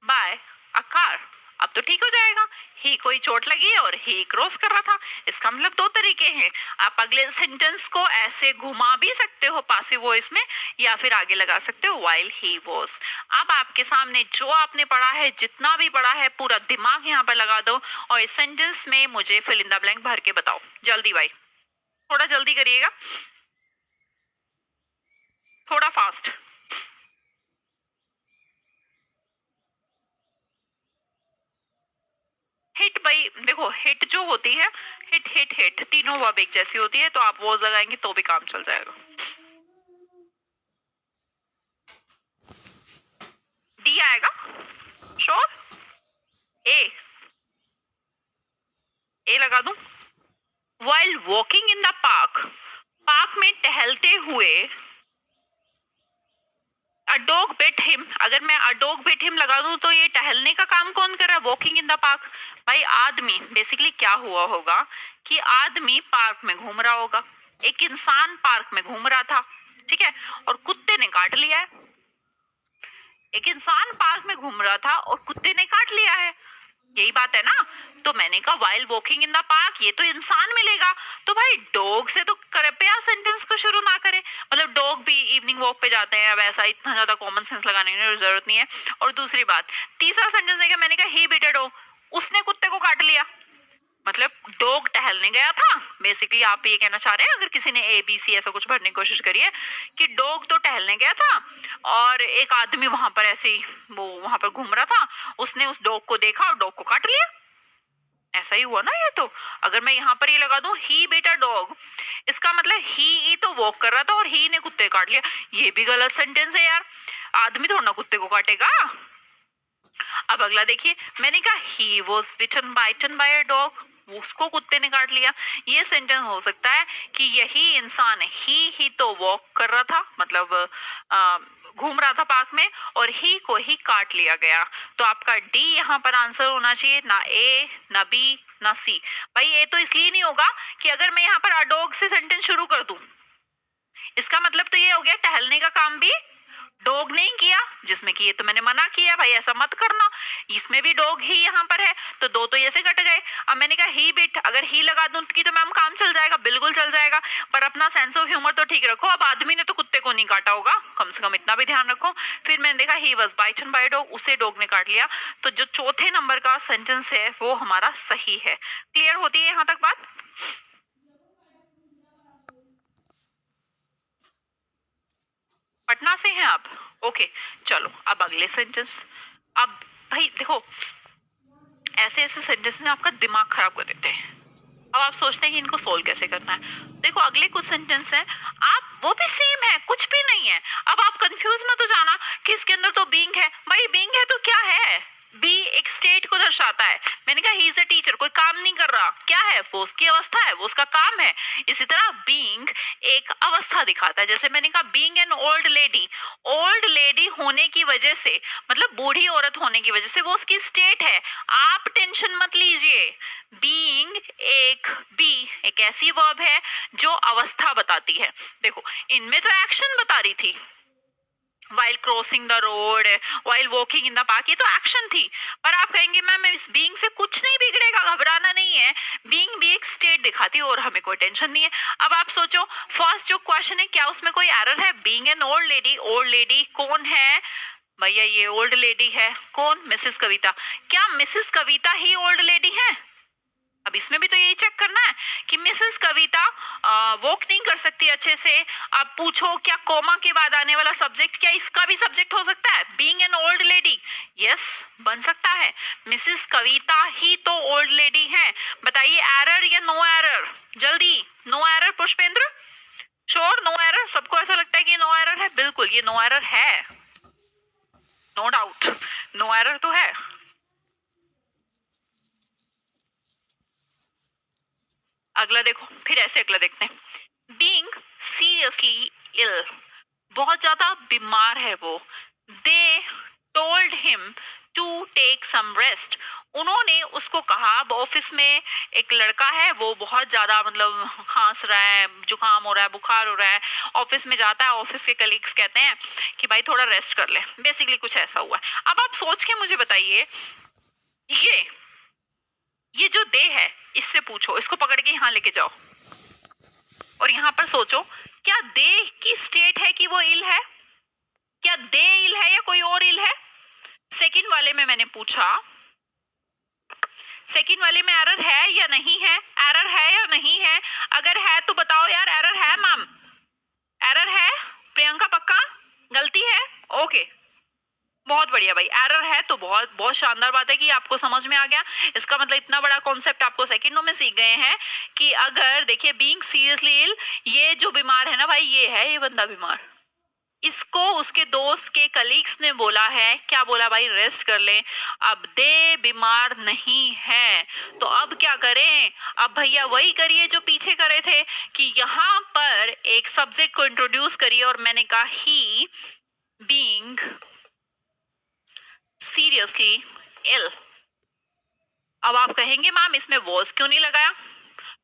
by a car। अब तो ठीक हो जाएगा, ही कोई चोट लगी है और ही क्रॉस कर रहा था। इसका मतलब दो तरीके हैं, आप अगले सेंटेंस को ऐसे घुमा भी सकते हो पासिव वॉइस में, या फिर आगे लगा सकते हो while he was। अब आपके सामने जो आपने पढ़ा है, जितना भी पढ़ा है, पूरा दिमाग यहाँ पर लगा दो और इस सेंटेंस में मुझे फिल इन द ब्लैंक भर के बताओ। जल्दी भाई, थोड़ा जल्दी करिएगा, थोड़ा फास्ट। हिट भाई देखो, हिट जो होती है, हिट हिट हिट तीनों वर्ब एक जैसी होती है, तो आप वॉज लगाएंगे तो भी काम चल जाएगा। डी आएगा श्योर? ए लगा दूं। while walking in the park, park में टहलते हुए a dog bit him, अगर मैं a dog bit him लगा दूं तो ये टहलने का काम कौन कर रहा है? Walking in the park. भाई आदमी, बेसिकली क्या हुआ होगा कि आदमी पार्क में घूम रहा होगा, एक इंसान पार्क में घूम रहा था, ठीक है, और कुत्ते ने काट लिया है। एक इंसान पार्क में घूम रहा था और कुत्ते ने काट लिया है, यही बात है ना। तो मैंने कहा while walking in the park, ये तो इंसान मिलेगा, तो भाई डॉग से तो कृपया सेंटेंस को शुरू ना करें। मतलब डॉग भी इवनिंग वॉक पे जाते हैं, अब ऐसा इतना ज्यादा कॉमन सेंस लगाने की जरूरत नहीं है। और दूसरी बात, तीसरा सेंटेंस देखा, मैंने कहा ही बिट अ डॉग, उसने कुत्ते को काट लिया, मतलब डॉग टहलने गया था। बेसिकली आप ये कहना चाह रहे हैं, अगर किसी ने ए बी सी ऐसा कुछ भरने की कोशिश करी है, कि डॉग तो टहलने गया था और एक आदमी वहां पर ऐसे ही वो वहां पर घूम रहा था, उसने उस डॉग को देखा और डॉग को काट लिया। ऐसा ही हुआ ना ये तो। अगर मैं यहाँ पर ये लगा दूं ही बेटा डॉग, इसका मतलब ही तो वॉक कर रहा था और ही ने कुत्ते काट लिया, ये भी गलत सेंटेंस है यार, आदमी थोड़ा ना कुत्ते को काटेगा। अब अगला देखिए, मैंने कहा he was bitten by a dog, उसको कुत्ते ने काट लिया। ये सेंटेंस हो सकता है कि यही इंसान ही तो वॉक कर रहा था, मतलब घूम रहा था पार्क में, और ही को ही काट लिया गया। तो आपका डी यहाँ पर आंसर होना चाहिए, ना ए ना बी ना सी। भाई ये तो इसलिए नहीं होगा कि अगर मैं यहाँ पर अ डॉग से सेंटेंस शुरू कर दूं, इसका मतलब तो ये हो गया टहलने का काम भी डॉग नहीं किया, जिसमें कि ये तो मैंने मना किया भाई ऐसा मत करना, इसमें भी डॉग ही यहाँ पर है, तो दो तो ऐसे कट गए। अब मैंने कहा ही बिट, अगर ही लगा दूं की तो मैम काम चल जाएगा, बिल्कुल चल जाएगा, पर अपना सेंस ऑफ ह्यूमर तो ठीक रखो। अब आदमी ने तो कुत्ते को नहीं काटा होगा, कम से कम इतना भी ध्यान रखो। फिर मैंने देखा ही वॉज बाइटन बाय डॉग, उसे डॉग ने काट लिया, तो जो चौथे नंबर का सेंटेंस है वो हमारा सही है। क्लियर होती है यहाँ तक बात? पटना से हैं आप? ओके चलो अब अगले सेंटेंस। अब भाई देखो, ऐसे ऐसे सेंटेंस ने आपका दिमाग खराब कर देते हैं। अब आप सोचते हैं कि इनको सोल्व कैसे करना है। देखो अगले कुछ सेंटेंस हैं, आप वो भी सेम है, कुछ भी नहीं है। अब आप कंफ्यूज मत हो जाना कि इसके अंदर तो बीइंग है। भाई बीइंग है तो क्या है? बी एक स्टेट को दर्शाता है। मैंने कहा ही इज अ टीचर, कोई काम नहीं कर रहा, क्या है वो? उसकी अवस्था है, वो उसका काम है। इसी तरह बीइंग एक अवस्था दिखाता है, जैसे मैंने कहा बीइंग एन ओल्ड लेडी होने की वजह से, मतलब बूढ़ी औरत होने की वजह से वो उसकी स्टेट है। आप टेंशन मत लीजिए, बीइंग एक ऐसी वर्ब है जो अवस्था बताती है। देखो इनमें तो एक्शन बता रही थी, while crossing the road, while walking in the park, ये तो एक्शन थी। पर आप कहेंगे मैम इस बीइंग से कुछ नहीं बिगड़ेगा, घबराना नहीं है, बीइंग भी एक स्टेट दिखाती है और हमें कोई टेंशन नहीं है। अब आप सोचो फर्स्ट जो क्वेश्चन है, क्या उसमें कोई एरर है? बीइंग एन ओल्ड लेडी कौन है? भैया ये ओल्ड लेडी है। कौन? मिसेस कविता। क्या मिसेस कविता ही ओल्ड लेडी है? अब इसमें भी तो यही चेक करना है कि मिसेस कविता वॉक नहीं कर सकती अच्छे से। अब पूछो क्या कोमा के बाद आने वाला सब्जेक्ट क्या इसका भी सब्जेक्ट हो सकता है? Being an old lady. Yes, बन सकता है। मिसेस कविता ही तो ओल्ड लेडी है। बताइए एरर या नो एरर? जल्दी। No error Pushpendra? Sure no error? सबको ऐसा लगता है कि नो एरर है? बिल्कुल ये नो एरर है, नो डाउट नो एरर तो है। अगला देखो, फिर ऐसे अगला देखते हैं। बीइंग सीरियसली इल, बहुत ज्यादा बीमार है वो। They told him to take some rest, उन्होंने उसको कहा। अब ऑफिस में एक लड़का है, वो बहुत ज्यादा मतलब खांस रहा है, जुकाम हो रहा है, बुखार हो रहा है, ऑफिस में जाता है। ऑफिस के कलीग्स कहते हैं कि भाई थोड़ा रेस्ट कर ले, बेसिकली कुछ ऐसा हुआ है। अब आप सोच के मुझे बताइए, ये जो दे है, इससे पूछो, इसको पकड़ के यहाँ लेके जाओ और यहाँ पर सोचो, क्या दे की स्टेट है कि वो इल है? क्या दे इल है या कोई और इल है? सेकंड वाले में मैंने पूछा, सेकंड वाले में एरर है या नहीं है? एरर है या नहीं है? अगर है तो बताओ यार, एरर है मैम? एरर है प्रियंका? पक्का गलती है? ओके, बहुत बढ़िया भाई, एरर है तो बहुत बहुत शानदार बात है कि आपको समझ में आ गया। इसका मतलब इतना बड़ा कॉन्सेप्ट आपको सेकंडों में सीख गए हैं कि अगर देखिए बीइंग सीरियसली इल, ये जो बीमार है ना भाई, ये है ये बंदा बीमार। इसको उसके दोस्त के कलीग्स ने बोला है, क्या बोला भाई? रेस्ट कर लें। अब दे बीमार नहीं है तो अब क्या करें? अब भैया वही करिए जो पीछे करे थे कि यहाँ पर एक सब्जेक्ट को इंट्रोड्यूस करिए और मैंने कहा ही बीइंग सीरियसली इल। अब आप कहेंगे मैम इसमें वॉज क्यों नहीं लगाया?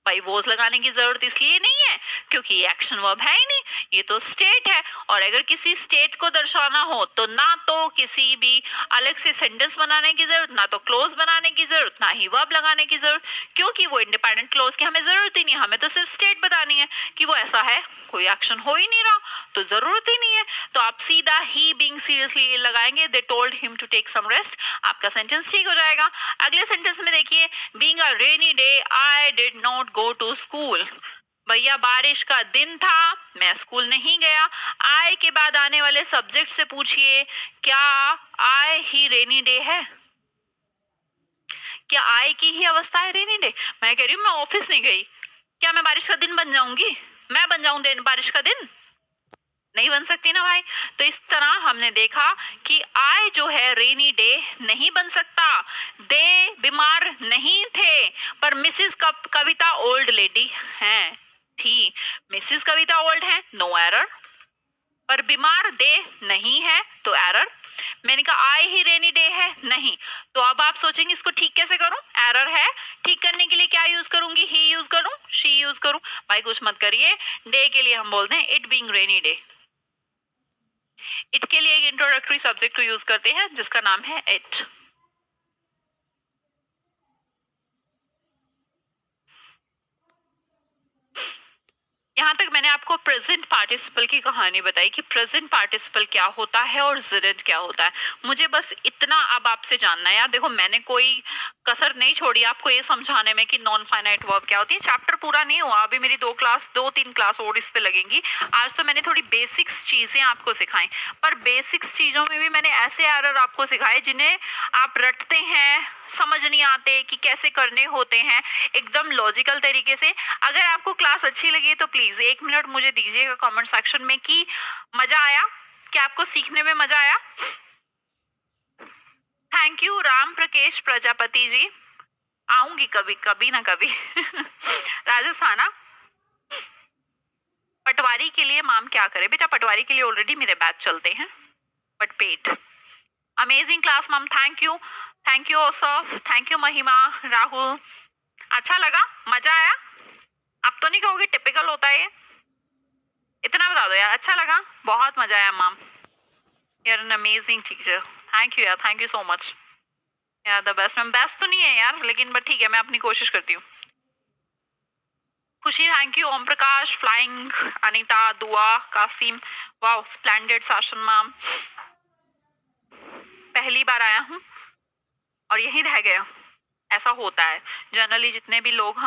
भाई वॉज लगाने की जरूरत इसलिए नहीं है क्योंकि ये एक्शन वर्ब है ही नहीं, ये तो स्टेट है। और अगर किसी स्टेट को दर्शाना हो तो ना तो किसी भी अलग से सेंटेंस बनाने की जरूरत, ना तो क्लोज बनाने की जरूरत, ना ही वर्ब लगाने की जरूरत, क्योंकि वो इंडिपेंडेंट क्लोज की हमें जरूरत ही नहीं है। हमें तो सिर्फ स्टेट बतानी है कि वो ऐसा है, कोई एक्शन हो ही नहीं रहा, तो जरूरत ही नहीं है। तो आप सीधा ही बीइंग सीरियसली लगाएंगे, they told him to take some rest, आपका सेंटेंस ठीक हो जाएगा। अगले सेंटेंस में देखिए, being a rainy day I did not go to school. भैया बारिश का दिन था, मैं स्कूल नहीं गया। आय के बाद आने वाले सब्जेक्ट से पूछिए, क्या आय ही रेनी डे है? क्या आय की ही अवस्था है रेनी डे? मैं कह रही हूँ मैं ऑफिस नहीं गई, क्या मैं बारिश का दिन बन जाऊंगी? मैं बन जाऊं दिन बारिश का दिन? नहीं बन सकती ना भाई। तो इस तरह हमने देखा कि आय जो है रेनी डे नहीं बन सकता। दे बीमार नहीं थे, पर मिसिस कविता ओल्ड लेडी हैं, थी। मिसिस कविता ओल्ड है, नो एरर। पर बीमार दे नहीं है तो एरर। मैंने कहा आय ही रेनी डे है, नहीं। तो अब आप सोचेंगे इसको ठीक कैसे करूं? एरर है, ठीक करने के लिए क्या यूज करूंगी? ही यूज करूं, शी यूज करूं? भाई कुछ मत करिए, डे के लिए हम बोलते हैं it being rainy day. It के लिए एक इंट्रोडक्टरी सब्जेक्ट को यूज करते हैं जिसका नाम है इट। यहाँ तक मैंने आपको प्रेजेंट पार्टिसिपल की कहानी बताई कि प्रेजेंट पार्टिसिपल क्या होता है और जिरेंट क्या होता है। मुझे बस इतना अब आपसे जानना है यार। देखो मैंने कोई कसर नहीं छोड़ी आपको ये समझाने में कि नॉन फाइनाइट वर्ब क्या होती है। चैप्टर पूरा नहीं हुआ, अभी मेरी 2-3 क्लास और इस पे लगेंगी। आज तो मैंने थोड़ी बेसिक्स चीजें आपको सिखाई, पर बेसिक्स चीजों में भी मैंने ऐसे एरर आपको सिखाए जिन्हें आप रटते हैं, समझ नहीं आते कि कैसे करने होते हैं एकदम लॉजिकल तरीके से। अगर आपको क्लास अच्छी लगी तो प्लीज 1 मिनट मुझे दीजिएगा कमेंट सेक्शन में कि मजा आया, कि आपको सीखने में मजा आया। थैंक यू राम प्रकेश प्रजापति जी, आऊंगी कभी कभी ना कभी राजस्थान। पटवारी के लिए माम क्या करे? बेटा पटवारी के लिए ऑलरेडी मेरे बैच चलते हैं, बट पेट amazing class ma'am, thank you ओसफ, थैंक यू महिमा, राहुल। अच्छा लगा, मजा आया? आप तो नहीं कहोगे टिपिकल होता है ये? इतना बता दो यार, अच्छा लगा, बहुत मजा आया मैम, यार an amazing teacher, thank you यार, थैंक यू सो मच यार, द बेस्ट। मैम बेस्ट तो नहीं है यार, लेकिन बट ठीक है, मैं अपनी कोशिश करती हूँ। Khushi thank you, Om Prakash, flying, Anita, Dua, Qasim, wow splendid, Shasan ma'am, पहली बार आया हूँ और यहीं रह गया। ऐसा होता है जनरली, जितने भी लोग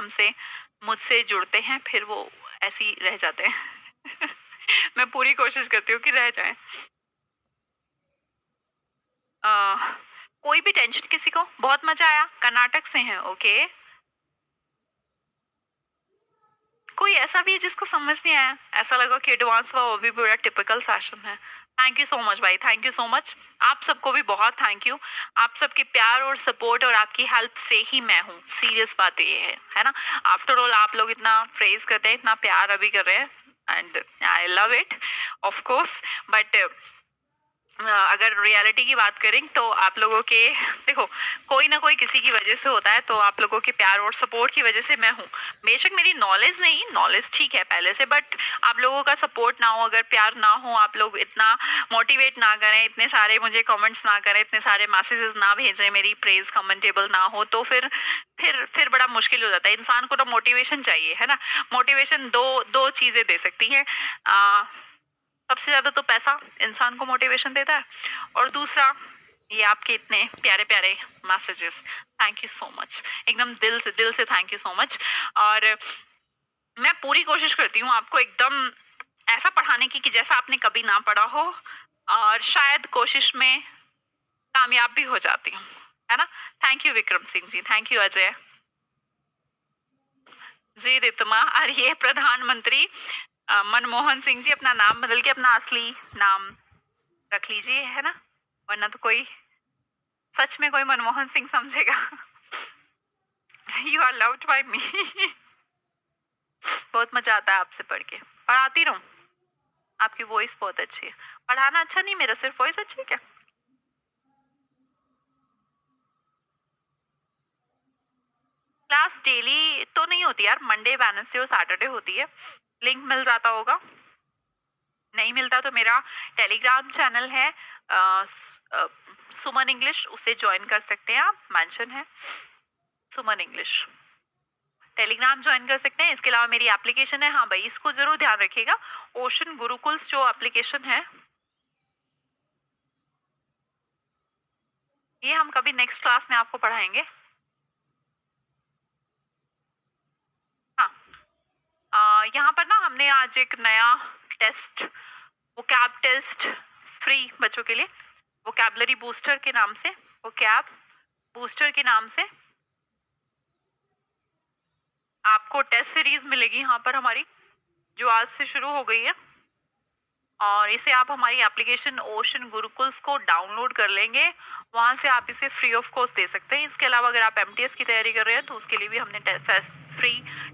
मुझसे जुड़ते हैं फिर वो ऐसे ही रह जाते हैं। मैं पूरी कोशिश करती हूँ कि रह जाएं। कोई भी टेंशन किसी को? बहुत मजा आया। कर्नाटक से हैं, ओके। कोई ऐसा भी है जिसको समझ नहीं आया, ऐसा लगा कि एडवांस हुआ, वो भी पूरा टिपिकल सेशन है। थैंक यू सो मच भाई, थैंक यू सो मच। आप सबको भी बहुत थैंक यू। आप सबके प्यार और सपोर्ट और आपकी हेल्प से ही मैं हूँ। सीरियस बात ये है ना। आफ्टर ऑल आप लोग इतना प्रेज करते हैं, इतना प्यार अभी कर रहे हैं, and I love it of course. But अगर रियलिटी की बात करें तो आप लोगों के, देखो, कोई ना कोई किसी की वजह से होता है, तो आप लोगों के प्यार और सपोर्ट की वजह से मैं हूँ। बेशक मेरी नॉलेज ठीक है पहले से, बट आप लोगों का सपोर्ट ना हो, अगर प्यार ना हो, आप लोग इतना मोटिवेट ना करें, इतने सारे मुझे कमेंट्स ना करें, इतने सारे मैसेजेस ना भेजें, मेरी प्रेज कमेंटेबल ना हो, तो फिर बड़ा मुश्किल हो जाता है। इंसान को तो मोटिवेशन चाहिए, है ना। मोटिवेशन दो चीज़ें दे सकती हैं। सबसे ज़्यादा तो पैसा इंसान को मोटिवेशन देता है, और दूसरा ये आपके इतने प्यारे प्यारे messages. Thank you so much, एकदम दिल से थैंक यू सो मच। और मैं पूरी कोशिश करती हूँ आपको एकदम ऐसा पढ़ाने की कि जैसा आपने कभी ना पढ़ा हो, और शायद कोशिश में कामयाब भी हो जाती हूँ, है ना। Thank you Vikram Singh ji, thank you Ajay ji, Ritama. और ये प्रधानमंत्री मनमोहन सिंह जी, अपना नाम बदल के अपना असली नाम रख लीजिए, है ना, वरना तो कोई सच में कोई मनमोहन सिंह समझेगा। यू आर लव्ड बाय मी। बहुत मजा आता है आपसे पढ़ के। पढ़ाती रहूं, आपकी वॉइस बहुत अच्छी है। पढ़ाना अच्छा नहीं, मेरा सिर्फ वॉइस अच्छी है क्या? क्लास डेली तो नहीं होती यार, मंडे वेडनेसडे और सैटरडे होती है। लिंक मिल जाता होगा, नहीं मिलता तो मेरा टेलीग्राम चैनल है सुमन इंग्लिश, उसे ज्वाइन कर सकते हैं आप, मेंशन है सुमन इंग्लिश। टेलीग्राम ज्वाइन कर सकते हैं। इसके अलावा मेरी एप्लीकेशन है, हाँ भाई इसको जरूर ध्यान रखिएगा, ओशन गुरुकुल्स जो एप्लीकेशन है, ये हम कभी नेक्स्ट क्लास में आपको पढ़ाएंगे। हाँ, यहाँ पर ना हमने आज एक नया टेस्ट, वोकैब टेस्ट फ्री बच्चों के लिए, वोकैबलरी बूस्टर के नाम से, वोकैब बूस्टर के नाम से आपको टेस्ट सीरीज मिलेगी यहाँ पर हमारी, जो आज से शुरू हो गई है। और इसे आप हमारी एप्लीकेशन ओशन गुरुकुल्स को डाउनलोड कर लेंगे, वहाँ से आप इसे फ्री ऑफ कॉस्ट दे सकते हैं। इसके अलावा अगर आप एमटीएस की तैयारी कर रहे हैं तो उसके लिए भी हमने फ्री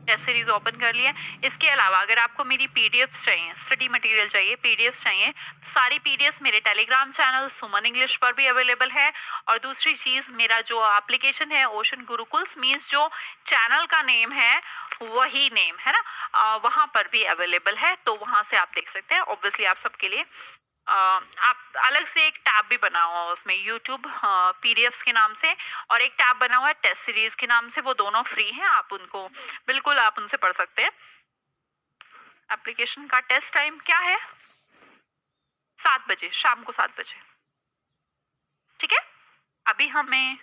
टेस्ट सीरीज ओपन कर लिया है। इसके अलावा अगर आपको मेरी पीडीएफ्स चाहिए, स्टडी मटेरियल चाहिए, पीडीएफ्स चाहिए, तो सारी पीडीएफ्स मेरे टेलीग्राम चैनल सुमन इंग्लिश पर भी अवेलेबल है। और दूसरी चीज़, मेरा जो एप्लीकेशन है ओशन गुरुकुल्स, मीन्स जो चैनल का नेम है वही नेम है ना, वहाँ पर भी अवेलेबल है, तो वहाँ से आप देख सकते हैं। ऑब्वियसली आप सबके लिए आप अलग से एक टैब भी बना हुआ है उसमें, यूट्यूब पीडीएफ्स के नाम से, और एक टैब बना हुआ है टेस्ट सीरीज के नाम से, वो दोनों फ्री हैं, आप उनको बिल्कुल आप उनसे पढ़ सकते हैं। एप्लीकेशन का टेस्ट टाइम क्या है? 7 बजे, शाम को 7 बजे, ठीक है। अभी हमें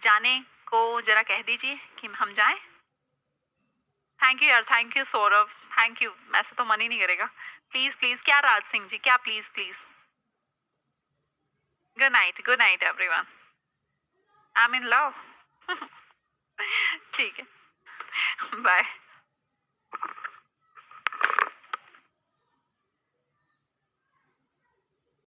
जाने को जरा कह दीजिए कि हम जाएं। थैंक यू यार, thank you Saurabh, thank you. ऐसे तो मन ही नहीं करेगा। प्लीज प्लीज, क्या राज सिंह जी, क्या please please. Good night everyone, I am in love. ठीक है, बाय।